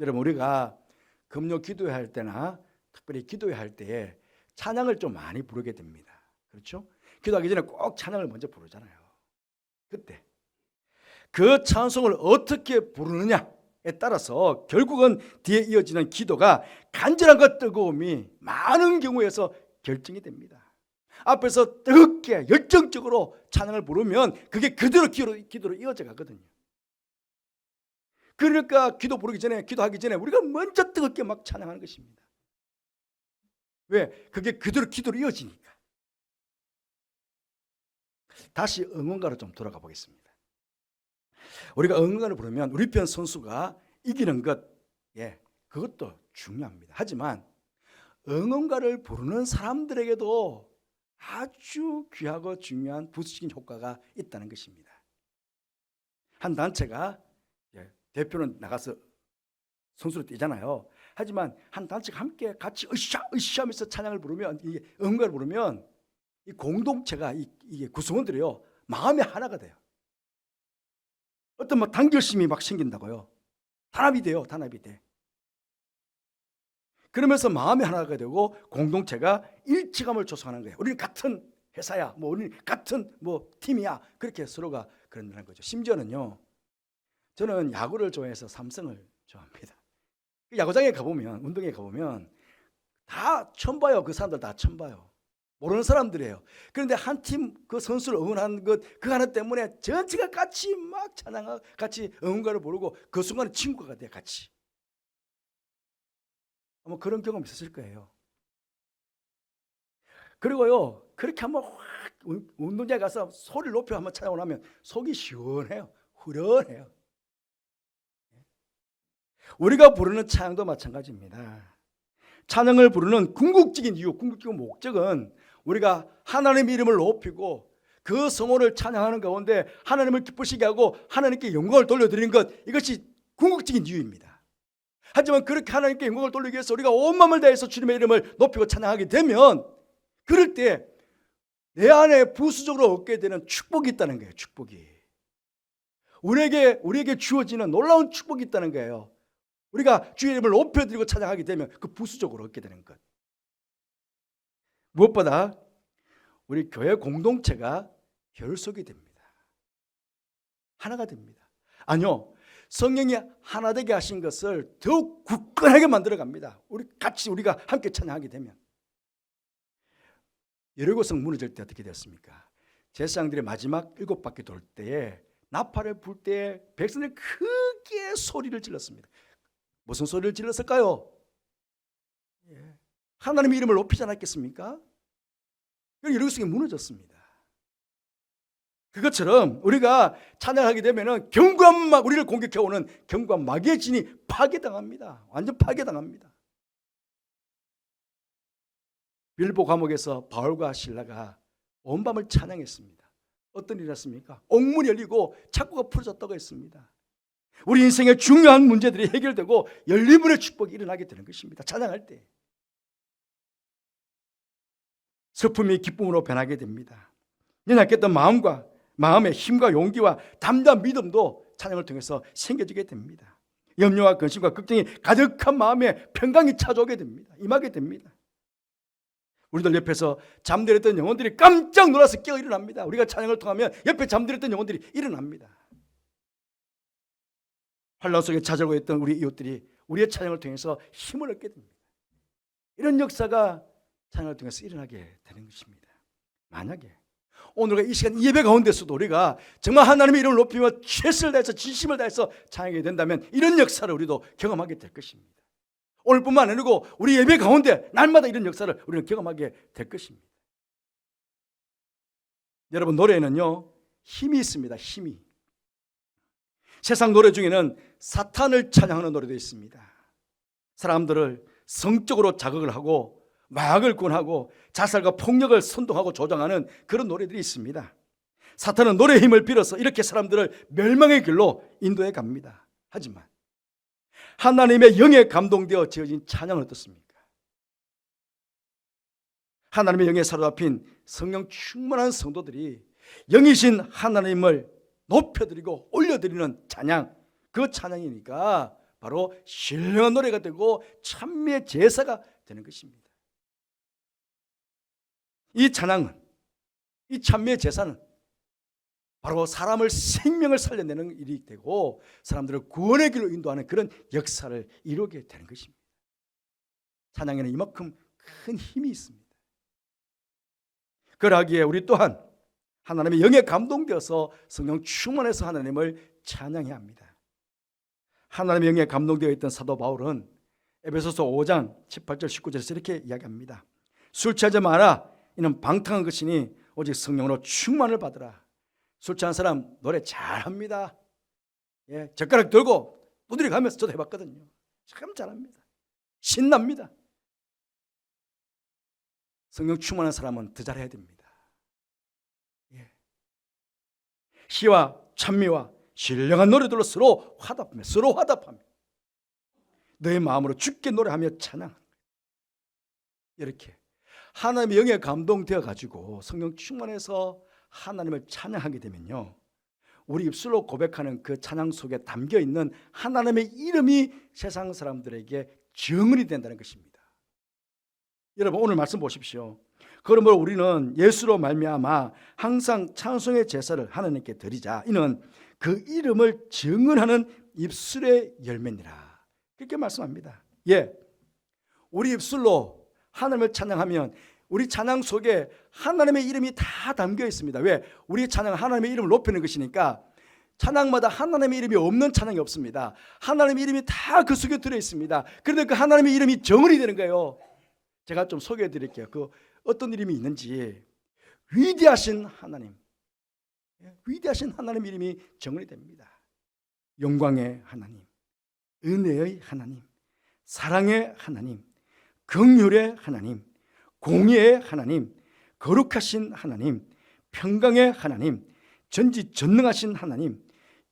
여러분 우리가 금요 기도할 때나 특별히 기도할 때에 찬양을 좀 많이 부르게 됩니다. 그렇죠? 기도하기 전에 꼭 찬양을 먼저 부르잖아요. 그때 그 찬송을 어떻게 부르느냐에 따라서 결국은 뒤에 이어지는 기도가 간절함과 뜨거움이 많은 경우에서 결정이 됩니다. 앞에서 뜨겁게 열정적으로 찬양을 부르면 그게 그대로 기도로 이어져 가거든요. 그러니까 기도하기 전에 우리가 먼저 뜨겁게 막 찬양하는 것입니다. 왜? 그게 그대로 기도로 이어지니까. 다시 응원가로 좀 돌아가 보겠습니다. 우리가 응원가를 부르면 우리 편 선수가 이기는 것, 그것도 중요합니다. 하지만 응원가를 부르는 사람들에게도 아주 귀하고 중요한 부수적인 효과가 있다는 것입니다. 한 단체가 대표는 나가서 선수로 뛰잖아요. 하지만 한 단체가 함께 같이 으쌰 하면서 찬양을 부르면, 이 응원가를 부르면 이 공동체가 이게 구성원들이요 마음이 하나가 돼요. 어떤 뭐 단결심이 막 생긴다고요. 단합이 돼. 그러면서 마음이 하나가 되고 공동체가 일치감을 조성하는 거예요. 우리는 같은 회사야, 우리는 같은 팀이야. 그렇게 서로가 그런다는 거죠. 심지어는요, 저는 야구를 좋아해서 삼성을 좋아합니다. 야구장에 가보면, 운동에 가보면 다 처음 봐요. 그 사람들 다 처음 봐요. 모르는 사람들이에요. 그런데 한 팀 그 선수를 응원하는 그 하나 때문에 전체가 같이 막 찬양하고 같이 응원가를 부르고 그 순간에 친구가 돼 같이. 아마 그런 경험 있었을 거예요. 그리고요 그렇게 한번 확 운동장에 가서 소리를 높여 한번 찬양을 하면 속이 시원해요. 후련해요. 우리가 부르는 찬양도 마찬가지입니다. 찬양을 부르는 궁극적인 이유, 궁극적인 목적은 우리가 하나님의 이름을 높이고 그 성호를 찬양하는 가운데 하나님을 기쁘시게 하고 하나님께 영광을 돌려드리는 것, 이것이 궁극적인 이유입니다. 하지만 그렇게 하나님께 영광을 돌리기 위해서 우리가 온 마음을 다해서 주님의 이름을 높이고 찬양하게 되면 그럴 때 내 안에 부수적으로 얻게 되는 축복이 있다는 거예요. 축복이 우리에게 주어지는 놀라운 축복이 있다는 거예요. 우리가 주의 이름을 높여드리고 찬양하게 되면 그 부수적으로 얻게 되는 것. 무엇보다 우리 교회 공동체가 결속이 됩니다. 하나가 됩니다. 아니요, 성령이 하나 되게 하신 것을 더욱 굳건하게 만들어 갑니다. 우리가 함께 찬양하게 되면. 여리고성 무너질 때 어떻게 되었습니까? 제사장들이 마지막 7바퀴 돌 때에 나팔을 불 때 백성들이 크게 소리를 질렀습니다. 무슨 소리를 질렀을까요? 하나님의 이름을 높이지 않았겠습니까? 여리고성이 무너졌습니다. 그것처럼 우리가 찬양하게 되면 경고한 우리를 공격해오는 경고한 마귀의 진이 파괴당합니다. 완전 파괴당합니다. 빌보 감옥에서 바울과 실라가 온 밤을 찬양했습니다. 어떤 일이 났습니까? 옥문이 열리고 창고가 풀어졌다고 했습니다. 우리 인생의 중요한 문제들이 해결되고 열림문의 축복이 일어나게 되는 것입니다. 찬양할 때 슬픔이 기쁨으로 변하게 됩니다. 연약했던 마음과 마음의 힘과 용기와 담대한 믿음도 찬양을 통해서 생겨지게 됩니다. 염려와 근심과 걱정이 가득한 마음에 평강이 찾아오게 됩니다. 임하게 됩니다. 우리들 옆에서 잠들었던 영혼들이 깜짝 놀라서 깨어 일어납니다. 우리가 찬양을 통하면 옆에 잠들었던 영혼들이 일어납니다. 환난 속에 찾아오고 있던 우리 이웃들이 우리의 찬양을 통해서 힘을 얻게 됩니다. 이런 역사가 찬양을 통해서 일어나게 되는 것입니다. 만약에 오늘과 이 시간 예배 가운데서도 우리가 정말 하나님의 이름을 높이며 최선을 다해서 진심을 다해서 찬양하게 된다면 이런 역사를 우리도 경험하게 될 것입니다. 오늘뿐만 아니고 우리 예배 가운데 날마다 이런 역사를 우리는 경험하게 될 것입니다. 여러분, 노래에는요 힘이 있습니다. 힘이. 세상 노래 중에는 사탄을 찬양하는 노래도 있습니다. 사람들을 성적으로 자극을 하고 마약을 권하고 자살과 폭력을 선동하고 조장하는 그런 노래들이 있습니다. 사탄은 노래의 힘을 빌어서 이렇게 사람들을 멸망의 길로 인도해 갑니다. 하지만 하나님의 영에 감동되어 지어진 찬양은 어떻습니까? 하나님의 영에 사로잡힌 성령 충만한 성도들이 영이신 하나님을 높여드리고 올려드리는 찬양, 그 찬양이니까 바로 신령한 노래가 되고 찬미의 제사가 되는 것입니다. 이 찬양은, 이 찬미의 제사는 바로 사람을 생명을 살려내는 일이 되고 사람들을 구원의 길로 인도하는 그런 역사를 이루게 되는 것입니다. 찬양에는 이만큼 큰 힘이 있습니다. 그러하기에 우리 또한 하나님의 영에 감동되어서 성령 충만해서 하나님을 찬양해야 합니다. 하나님의 영에 감동되어 있던 사도 바울은 에베소서 5장 18절 19절에서 이렇게 이야기합니다. 술 취하지 마라. 이는 방탕한 것이니 오직 성령으로 충만을 받으라. 술 취한 사람 노래 잘합니다. 예, 젓가락 들고 두드려 가면서 저도 해봤거든요. 참 잘합니다. 신납니다. 성령 충만한 사람은 더 잘해야 됩니다. 예. 시와 찬미와 신령한 노래들로 서로 화답하며 너의 마음으로 주께 노래하며 찬양. 이렇게 하나님의 영에 감동되어 가지고 성령 충만해서 하나님을 찬양하게 되면요, 우리 입술로 고백하는 그 찬양 속에 담겨 있는 하나님의 이름이 세상 사람들에게 증언이 된다는 것입니다. 여러분, 오늘 말씀 보십시오. 그러므로 우리는 예수로 말미암아 항상 찬송의 제사를 하나님께 드리자. 이는 그 이름을 증언하는 입술의 열매니라. 그렇게 말씀합니다. 예, 우리 입술로 하나님을 찬양하면 우리 찬양 속에 하나님의 이름이 다 담겨 있습니다. 왜? 우리 찬양은 하나님의 이름을 높이는 것이니까 찬양마다 하나님의 이름이 없는 찬양이 없습니다. 하나님의 이름이 다 그 속에 들어 있습니다. 그런데 그 하나님의 이름이 정언이 되는 거예요. 제가 좀 소개해 드릴게요. 그 어떤 이름이 있는지. 위대하신 하나님, 위대하신 하나님 이름이 정언이 됩니다. 영광의 하나님, 은혜의 하나님, 사랑의 하나님, 긍휼의 하나님, 공의의 하나님, 거룩하신 하나님, 평강의 하나님, 전지전능하신 하나님,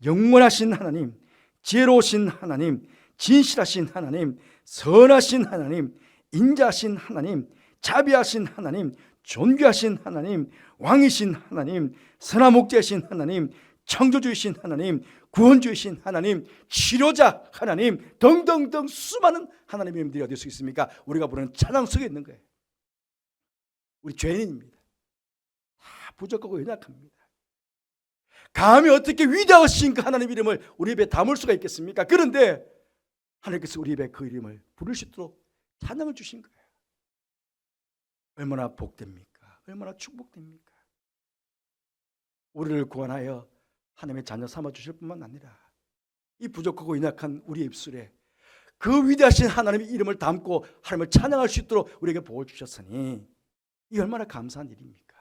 영원하신 하나님, 지혜로우신 하나님, 진실하신 하나님, 선하신 하나님, 인자하신 하나님, 자비하신 하나님, 존귀하신 하나님, 왕이신 하나님, 선화목자이신 하나님, 창조주이신 하나님, 구원주이신 하나님, 치료자 하나님 등등등 수많은 하나님의 이름들이 어디 있습니까? 우리가 부르는 찬양 속에 있는 거예요. 우리 죄인입니다. 다 부족하고 연약합니다. 감히 어떻게 위대하신 그 하나님 이름을 우리 입에 담을 수가 있겠습니까? 그런데 하나님께서 우리 입에 그 이름을 부를 수 있도록 찬양을 주신 거예요. 얼마나 복됩니까? 얼마나 축복됩니까? 우리를 구원하여 하나님의 자녀 삼아 주실 뿐만 아니라 이 부족하고 연약한 우리의 입술에 그 위대하신 하나님의 이름을 담고 하나님을 찬양할 수 있도록 우리에게 복을 주셨으니 이 얼마나 감사한 일입니까?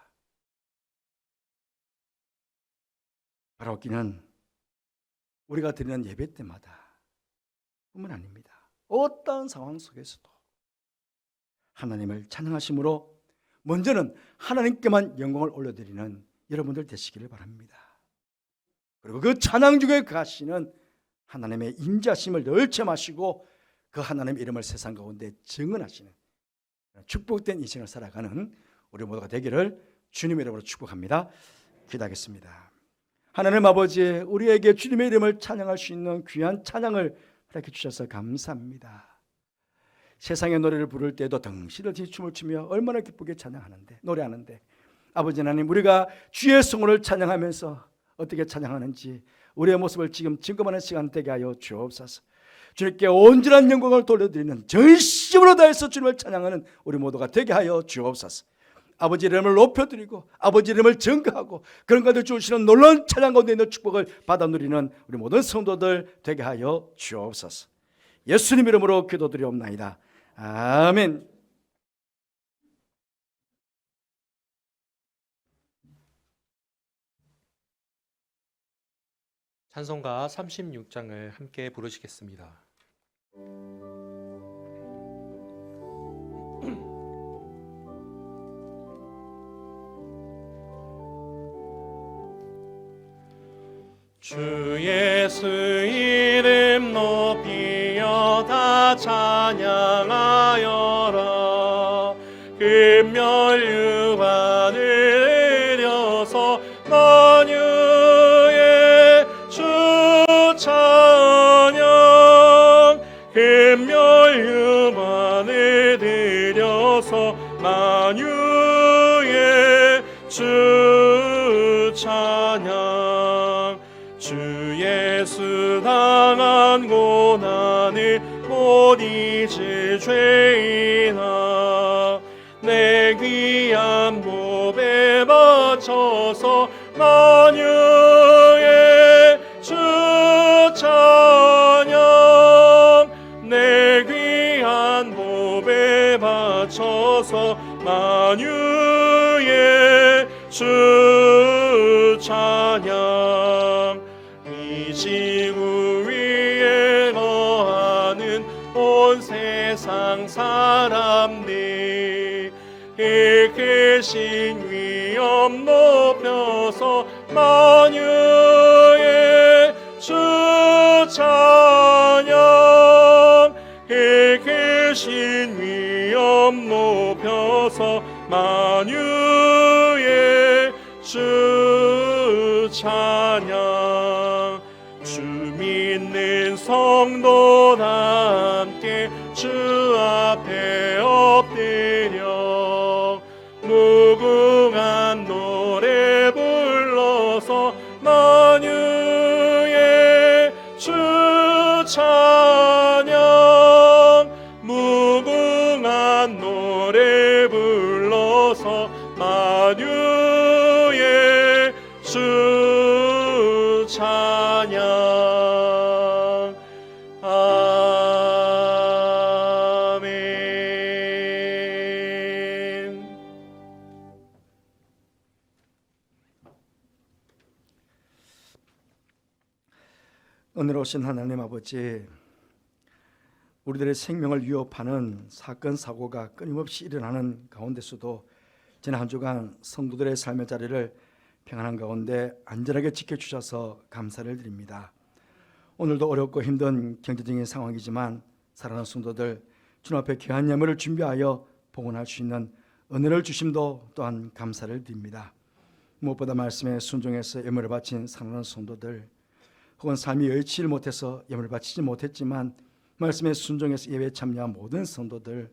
바라옵기는 우리가 드리는 예배 때마다 뿐만 아닙니다. 어떠한 상황 속에서도 하나님을 찬양하심으로 먼저는 하나님께만 영광을 올려드리는 여러분들 되시기를 바랍니다. 그리고 그 찬양 중에 가시는 하나님의 인자심을 늘 체험하시고 그 하나님의 이름을 세상 가운데 증언하시는 축복된 인생을 살아가는 우리 모두가 되기를 주님의 이름으로 축복합니다. 기도하겠습니다. 하나님 아버지, 우리에게 주님의 이름을 찬양할 수 있는 귀한 찬양을 허락해 주셔서 감사합니다. 세상의 노래를 부를 때도 덩실을 춤을 추며 얼마나 기쁘게 찬양하는데, 노래하는데, 아버지 하나님, 우리가 주의 성호를 찬양하면서 어떻게 찬양하는지 우리의 모습을 지금 증거하는 시간 되게 하여 주옵소서. 주님께 온전한 영광을 돌려드리는 전심으로 다해서 주님을 찬양하는 우리 모두가 되게 하여 주옵소서. 아버지 이름을 높여드리고 아버지 이름을 증거하고 그런 가운데 주시는 놀라운 찬양 가운데 있는 축복을 받아 누리는 우리 모든 성도들 되게 하여 주옵소서. 예수님 이름으로 기도드리옵나이다. 아멘. 찬송가 36장을 함께 부르시겠습니다. 주 예수 이름 높이여 다 찬양하여라. 금멸유관을 들여서 만유의 주 찬양. 금멸유관을 들여서 만유의 주 찬양. 주 예수 당한 고난을 못 잊을 죄인아, 내 귀한 몸에 바쳐서 만유의 주 찬양. 내 귀한 몸에 바쳐서 만유의 주 찬양. 이 지구 위에 거하는 온 세상 사람들 이 크신 위엄 높여서 만유의 주 찬양. 이 크신 위엄 높여서 만유의 주 찬양. 주 믿는 성도 다 함께 주 앞에 엎드려 무궁한 노래 불러서 만유의 주 찬양. 무궁한 노래 불러서 만유의 주 찬양. 아멘. 은혜로우신 하나님 아버지, 우리들의 생명을 위협하는 사건 사고가 끊임없이 일어나는 가운데서도 지난 한 주간 성도들의 삶의 자리를 평안한 가운데 안전하게 지켜주셔서 감사를 드립니다. 오늘도 어렵고 힘든 경제적인 상황이지만 사랑하는 성도들 주님 앞에 귀한 예물을 준비하여 봉헌할 수 있는 은혜를 주심도 또한 감사를 드립니다. 무엇보다 말씀에 순종해서 예물을 바친 사랑하는 성도들, 혹은 삶이 여의치를 못해서 예물을 바치지 못했지만 말씀에 순종해서 예배에 참여한 모든 성도들,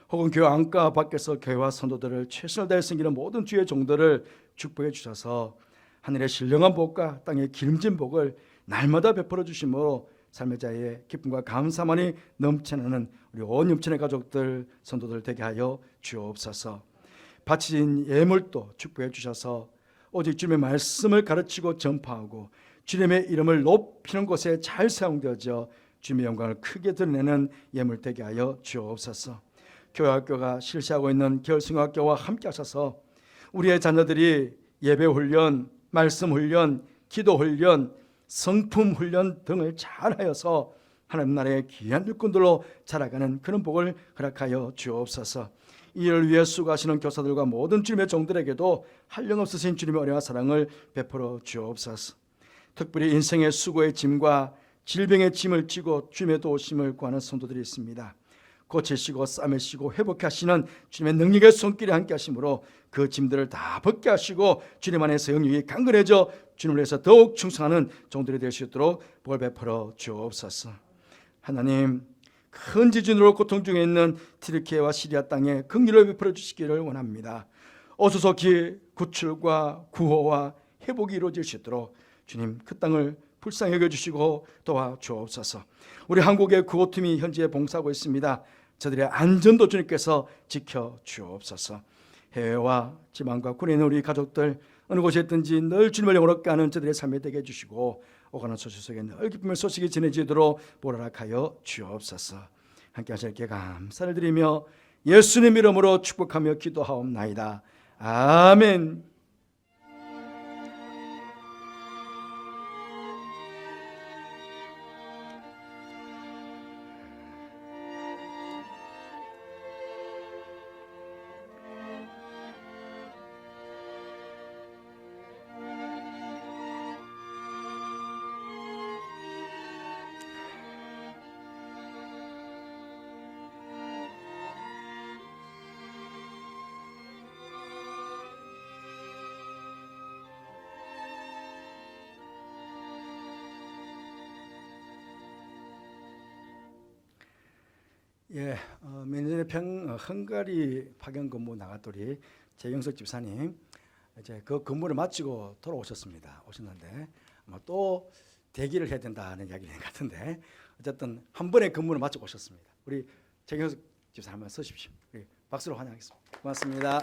혹은 교회 안과 밖에서 교회와 성도들을 최선을 다해 섬기는 모든 주의 종들을 축복해 주셔서 하늘의 신령한 복과 땅의 기름진 복을 날마다 베풀어 주심으로 삶의 자리에 기쁨과 감사만이 넘쳐나는 우리 온 영천의 가족들, 성도들 되게 하여 주옵소서. 바치신 예물도 축복해 주셔서 오직 주님의 말씀을 가르치고 전파하고 주님의 이름을 높이는 곳에 잘 사용되어져 주님의 영광을 크게 드러내는 예물 되게 하여 주옵소서. 교회학교가 실시하고 있는 결승학교와 함께 하셔서 우리의 자녀들이 예배 훈련, 말씀 훈련, 기도 훈련, 성품 훈련 등을 잘하여서 하나님 나라의 귀한 일꾼들로 자라가는 그런 복을 허락하여 주옵소서. 이를 위해 수고하시는 교사들과 모든 주님의 종들에게도 한량없으신 주님의 은혜와 사랑을 베풀어 주옵소서. 특별히 인생의 수고의 짐과 질병의 짐을 지고 주님의 도우심을 구하는 성도들이 있습니다. 고치시고 싸매시고 회복하시는 주님의 능력의 손길이 함께 하심으로 그 짐들을 다 벗게 하시고 주님 안에서 영육이 강건해져 주님을 위해서 더욱 충성하는 종들이 될 수 있도록 복 베풀어 주옵소서. 하나님, 큰 지진으로 고통 중에 있는 튀르키예와 시리아 땅에 긍휼을 베풀어 주시기를 원합니다. 오소속히 구출과 구호와 회복이 이루어질 수 있도록 주님 그 땅을 불쌍히 여겨주시고 도와주옵소서. 우리 한국의 구호팀이 현재 봉사하고 있습니다. 저들의 안전도 주님께서 지켜주옵소서. 해외와 지방과 군에 있는 우리 가족들 어느 곳에 있든지 늘 주님을 영원롭게 하는 저들의 삶이 되게 해주시고 오가는 소식 속에 늘 기쁨의 소식이 전해지도록 보라락하여 주옵소서. 함께 하실께 감사를 드리며 예수님 이름으로 축복하며 기도하옵나이다. 아멘. 매년 헝가리 파견 근무 나갔더니 재경석 집사님 이제 그 근무를 마치고 돌아오셨습니다. 오셨는데 아마 또 대기를 해야 된다는 이야기인 것 같은데 어쨌든 한 번에 근무를 마치고 오셨습니다. 우리 재경석 집사님 한번 서십시오. 우리 박수로 환영하겠습니다. 고맙습니다.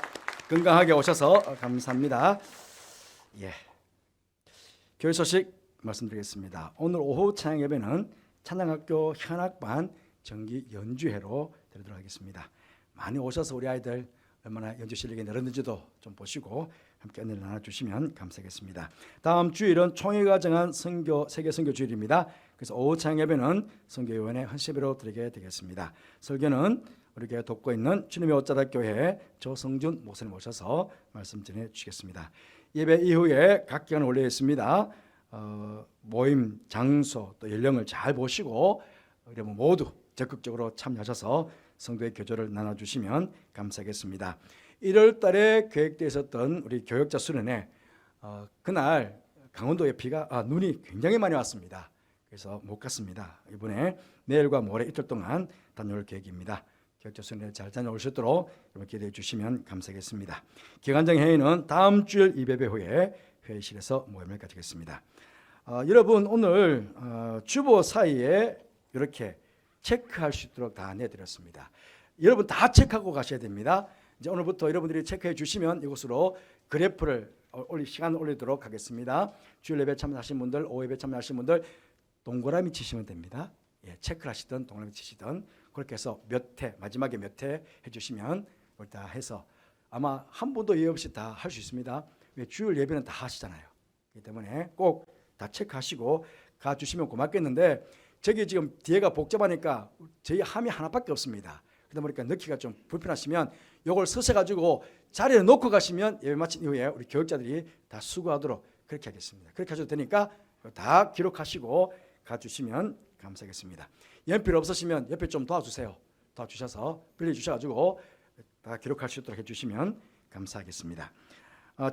건강하게 오셔서 감사합니다. 교회 소식 말씀드리겠습니다. 오늘 오후 찬양 예배는 찬양학교 현악반 정기 연주회로 드리도록 하겠습니다. 많이 오셔서 우리 아이들 얼마나 연주 실력이 늘었는지도 좀 보시고 함께 은혜를 나눠주시면 감사하겠습니다. 다음 주일은 총회가 정한 세계 선교 주일입니다. 그래서 오후 찬양 예배는 선교위원회 헌시배로 드리게 되겠습니다. 설교는 우리 교회 돕고 있는 주님의 옷자락 교회 조성준 목사님 오셔서 말씀 전해 주시겠습니다. 예배 이후에 각 기간 올려 있습니다. 모임 장소 또 연령을 잘 보시고 여러분 모두 적극적으로 참여하셔서 성도의 교조를 나눠주시면 감사하겠습니다. 1월 달에 계획되어 있었던 우리 교역자 수련회 그날 강원도에 눈이 굉장히 많이 왔습니다. 그래서 못 갔습니다. 이번에 내일과 모레 이틀 동안 다녀올 계획입니다. 교역자 수련회 잘 다녀올 수 있도록 여러분 기대해 주시면 감사하겠습니다. 기관장 회의는 다음 주일 이배배 후에 회의실에서 모임을 가지겠습니다. 여러분 오늘 주보 사이에 이렇게 체크할 수 있도록 다 내드렸습니다. 여러분 다 체크하고 가셔야 됩니다. 이제 오늘부터 여러분들이 체크해 주시면 이곳으로 그래프를 시간 올리도록 하겠습니다. 주일 예배 참여하신 분들, 오후 예배 참여하신 분들 동그라미 치시면 됩니다. 체크를 하시든 동그라미 치시든 그렇게 해서 마지막에 몇 회 해주시면 다 해서 아마 한 분도 예외 없이 다 할 수 있습니다. 주일 예배는 다 하시잖아요. 그렇기 때문에 꼭 다 체크하시고 가주시면 고맙겠는데 저기 지금 뒤에가 복잡하니까 저희 함이 하나밖에 없습니다. 그러다 보니까 넣기가 좀 불편하시면 이걸 서셔가지고 자리에 놓고 가시면 예배 마친 이후에 우리 교육자들이 다 수고하도록 그렇게 하겠습니다. 그렇게 하셔도 되니까 다 기록하시고 가주시면 감사하겠습니다. 연필 없으시면 옆에 좀 도와주세요. 도와주셔서 빌려주셔가지고 다 기록할 수 있도록 해주시면 감사하겠습니다.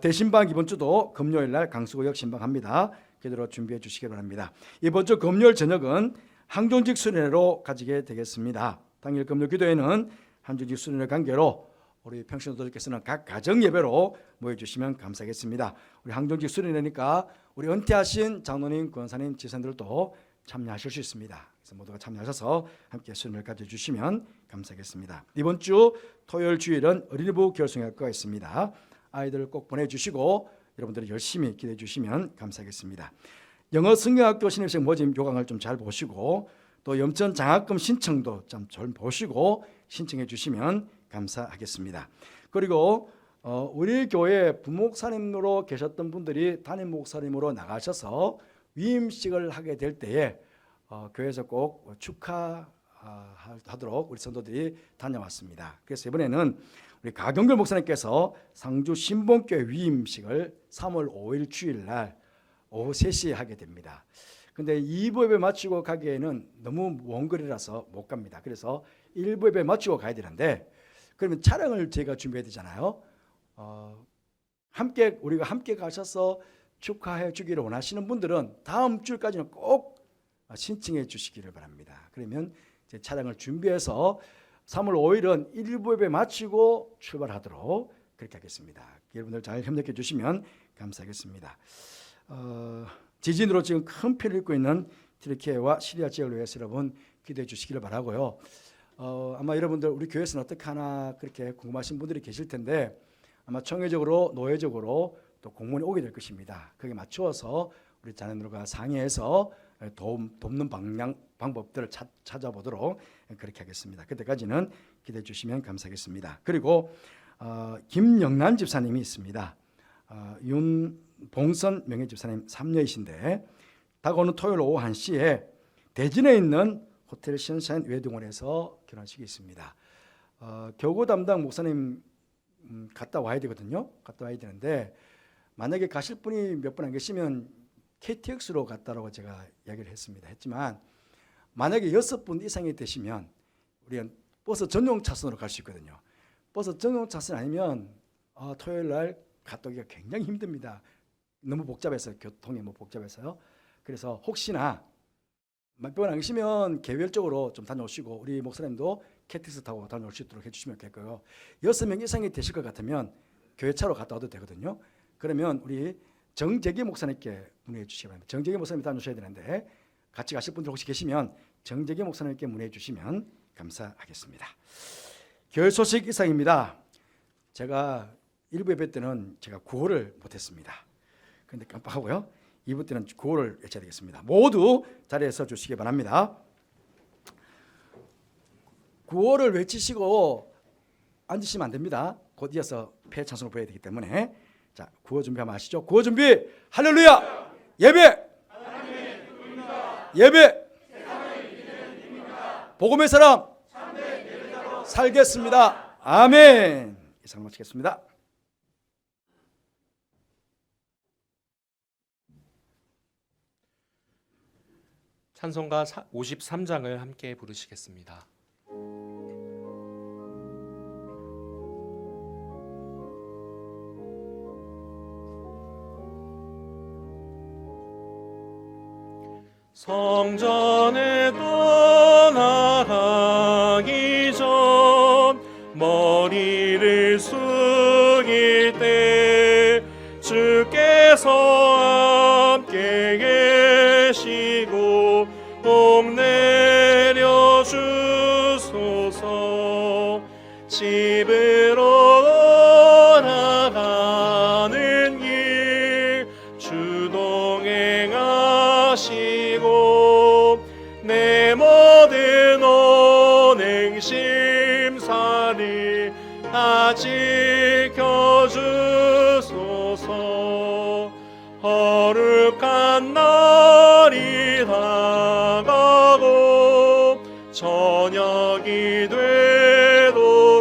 대신방 이번 주도 금요일 날 강수구역 신방합니다. 그대로 준비해 주시기 바랍니다. 이번 주 금요일 저녁은 항종직 수련회로 가지게 되겠습니다. 당일 금요 기도회는 항종직 수련회 관계로 우리 평신도들께서는 각 가정 예배로 모여주시면 감사하겠습니다. 우리 항종직 수련회니까 우리 은퇴하신 장로님, 권사님, 지사님들도 참여하실 수 있습니다. 그래서 모두가 참여하셔서 함께 수련회를 가져주시면 감사하겠습니다. 이번 주 토요일 주일은 어린이부 결성학교가 있습니다. 아이들을 꼭 보내주시고 여러분들이 열심히 기대해 주시면 감사하겠습니다. 영어 성경학교 신입생 모집 요강을 좀 잘 보시고 또 염천 장학금 신청도 좀 잘 보시고 신청해 주시면 감사하겠습니다. 그리고 우리 교회 부목사님으로 계셨던 분들이 담임 목사님으로 나가셔서 위임식을 하게 될 때에 교회에서 꼭 축하하도록 우리 성도들이 다녀왔습니다. 그래서 이번에는 우리 가경글 목사님께서 상주 신봉교회 위임식을 3월 5일 주일 날 오후 3시에 하게 됩니다. 근데 2부 예배 마치고 가기에는 너무 먼 거리라서 못 갑니다. 그래서 1부 예배 마치고 가야 되는데, 그러면 차량을 제가 준비해야 되잖아요. 우리가 함께 가셔서 축하해 주기를 원하시는 분들은 다음 주까지는 꼭 신청해 주시기를 바랍니다. 그러면 제 차량을 준비해서 3월 5일은 1부 예배 마치고 출발하도록 그렇게 하겠습니다. 여러분들 잘 협력해 주시면 감사하겠습니다. 지진으로 지금 큰 피해를 입고 있는 튀르키예와 시리아 지역을 위해서 여러분 기도해 주시기를 바라고요. 아마 여러분들 우리 교회에서는 어떻게 하나 그렇게 궁금하신 분들이 계실 텐데, 아마 총회적으로 노회적으로 또 공문이 오게 될 것입니다. 거기에 맞추어서 우리 자녀들과 상의해서 돕는 방법들을 찾아보도록 그렇게 하겠습니다. 그때까지는 기대해 주시면 감사하겠습니다. 그리고 김영란 집사님이 있습니다. 윤봉선 명예집사님 3녀이신데 다가오는 토요일 오후 1시에 대진에 있는 호텔 신샤인 웨딩홀에서 결혼식이 있습니다. 교구 담당 목사님 갔다 와야 되거든요. 갔다 와야 되는데, 만약에 가실 분이 몇 분 안 계시면 KTX로 갔다라고 제가 이야기를 했지만 만약에 6분 이상이 되시면 우리가 버스 전용 차선으로 갈 수 있거든요. 버스 전용 차선 아니면 토요일 날 갔다 오기가 굉장히 힘듭니다. 너무 복잡해서, 교통이 너무 복잡해서요. 그래서 혹시나 몇 분 안 계시면 개별적으로 좀 다녀오시고, 우리 목사님도 KTX 타고 다녀올 수 있도록 해주시면 좋겠고요. 6명 이상이 되실 것 같으면 교회차로 갔다 와도 되거든요. 그러면 우리 정재기 목사님께 문의해 주시기 바랍니다. 정재기 목사님 다녀오셔야 되는데, 같이 가실 분들 혹시 계시면 정재기 목사님께 문의해 주시면 감사하겠습니다. 교회 소식 이상입니다. 제가 1부 예배 때는 제가 구호를 못했습니다. 그런데 깜빡하고요. 2부 때는 구호를 외쳐야 되겠습니다. 모두 자리에 서 주시기 바랍니다. 구호를 외치시고 앉으시면 안 됩니다. 곧 이어서 폐 찬송을 보여야 되기 때문에. 자, 구호 준비하면 아시죠? 구호 준비. 할렐루야. 예배. 예배. 복음의 사람 살겠습니다. 아멘. 이상 마치겠습니다. 찬송가 53장을 함께 부르시겠습니다. 성전에 떠나가기 전 머리를 숙일 때 주께서 함께 계시고 복 내려 주소서. 집으로 나가는 길 주동행하시고 내 모든 언행심사를 다 지켜주소서. 거룩한 날이 다가고 저녁이 되도록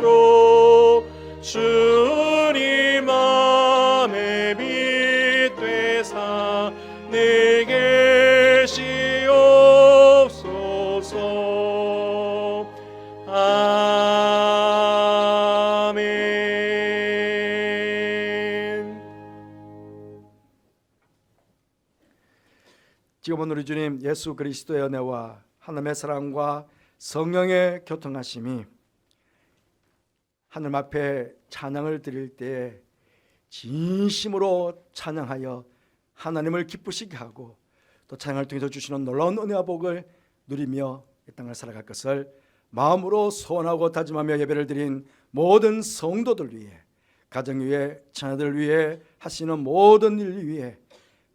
주님 맘에 빛 되사 늘 계시옵소서. 아멘. 지금은 우리 주님 예수 그리스도의 은혜와 하나님의 사랑과 성령의 교통하심이 하늘 앞에 찬양을 드릴 때 진심으로 찬양하여 하나님을 기쁘시게 하고 또 찬양을 통해서 주시는 놀라운 은혜와 복을 누리며 이 땅을 살아갈 것을 마음으로 소원하고 다짐하며 예배를 드린 모든 성도들 위해, 가정 위해, 자녀들 위해, 하시는 모든 일 위해,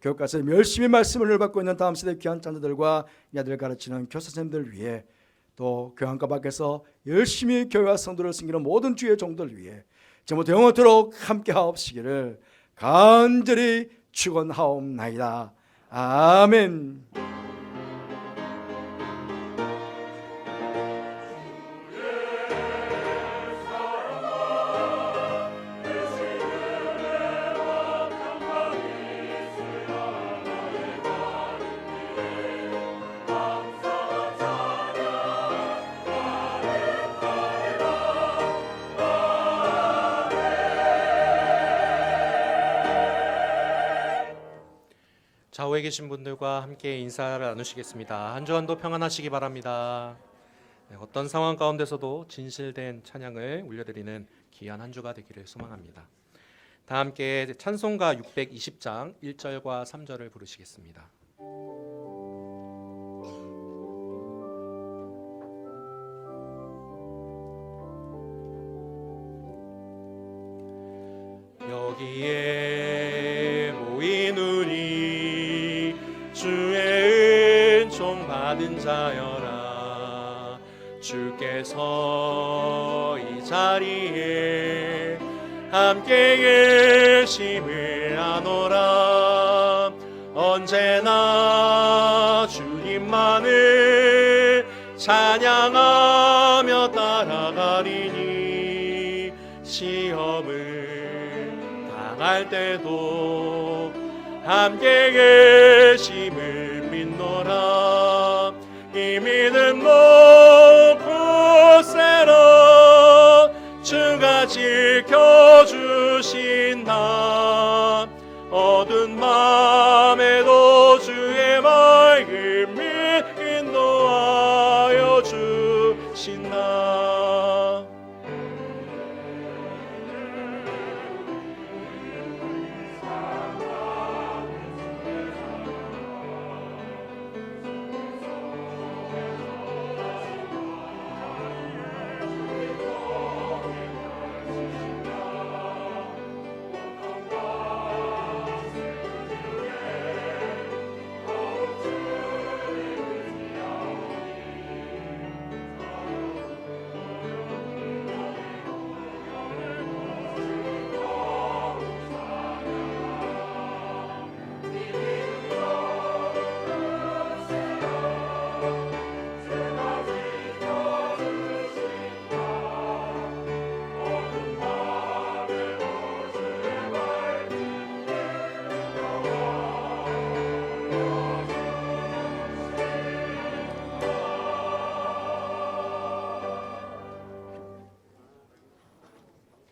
교육가서 열심히 말씀을 받고 있는 다음 세대 귀한 자녀들과 야들 가르치는 교사선생님들 위해, 또 교환과 밖에서 열심히 교회와 성도를 섬기는 모든 주의 종들 위해 제모도 영원토록 함께 하옵시기를 간절히 축원하옵나이다. 아멘. 좌우에 계신 분들과 함께 인사를 나누시겠습니다. 한 주간도 평안하시기 바랍니다. 네, 어떤 상황 가운데서도 진실된 찬양을 올려드리는 귀한 한 주가 되기를 소망합니다. 다 함께 찬송가 620장 1절과 3절을 부르시겠습니다. 여기에 모인 우리 주의 은총 받은 자여라. 주께서 이 자리에 함께 계심을 아노라. 언제나 주님만을 찬양하며 따라가리니 시험을 당할 때도 함께 계심을 믿노라. 이 믿음 놓고 세라. 주가 지켜주시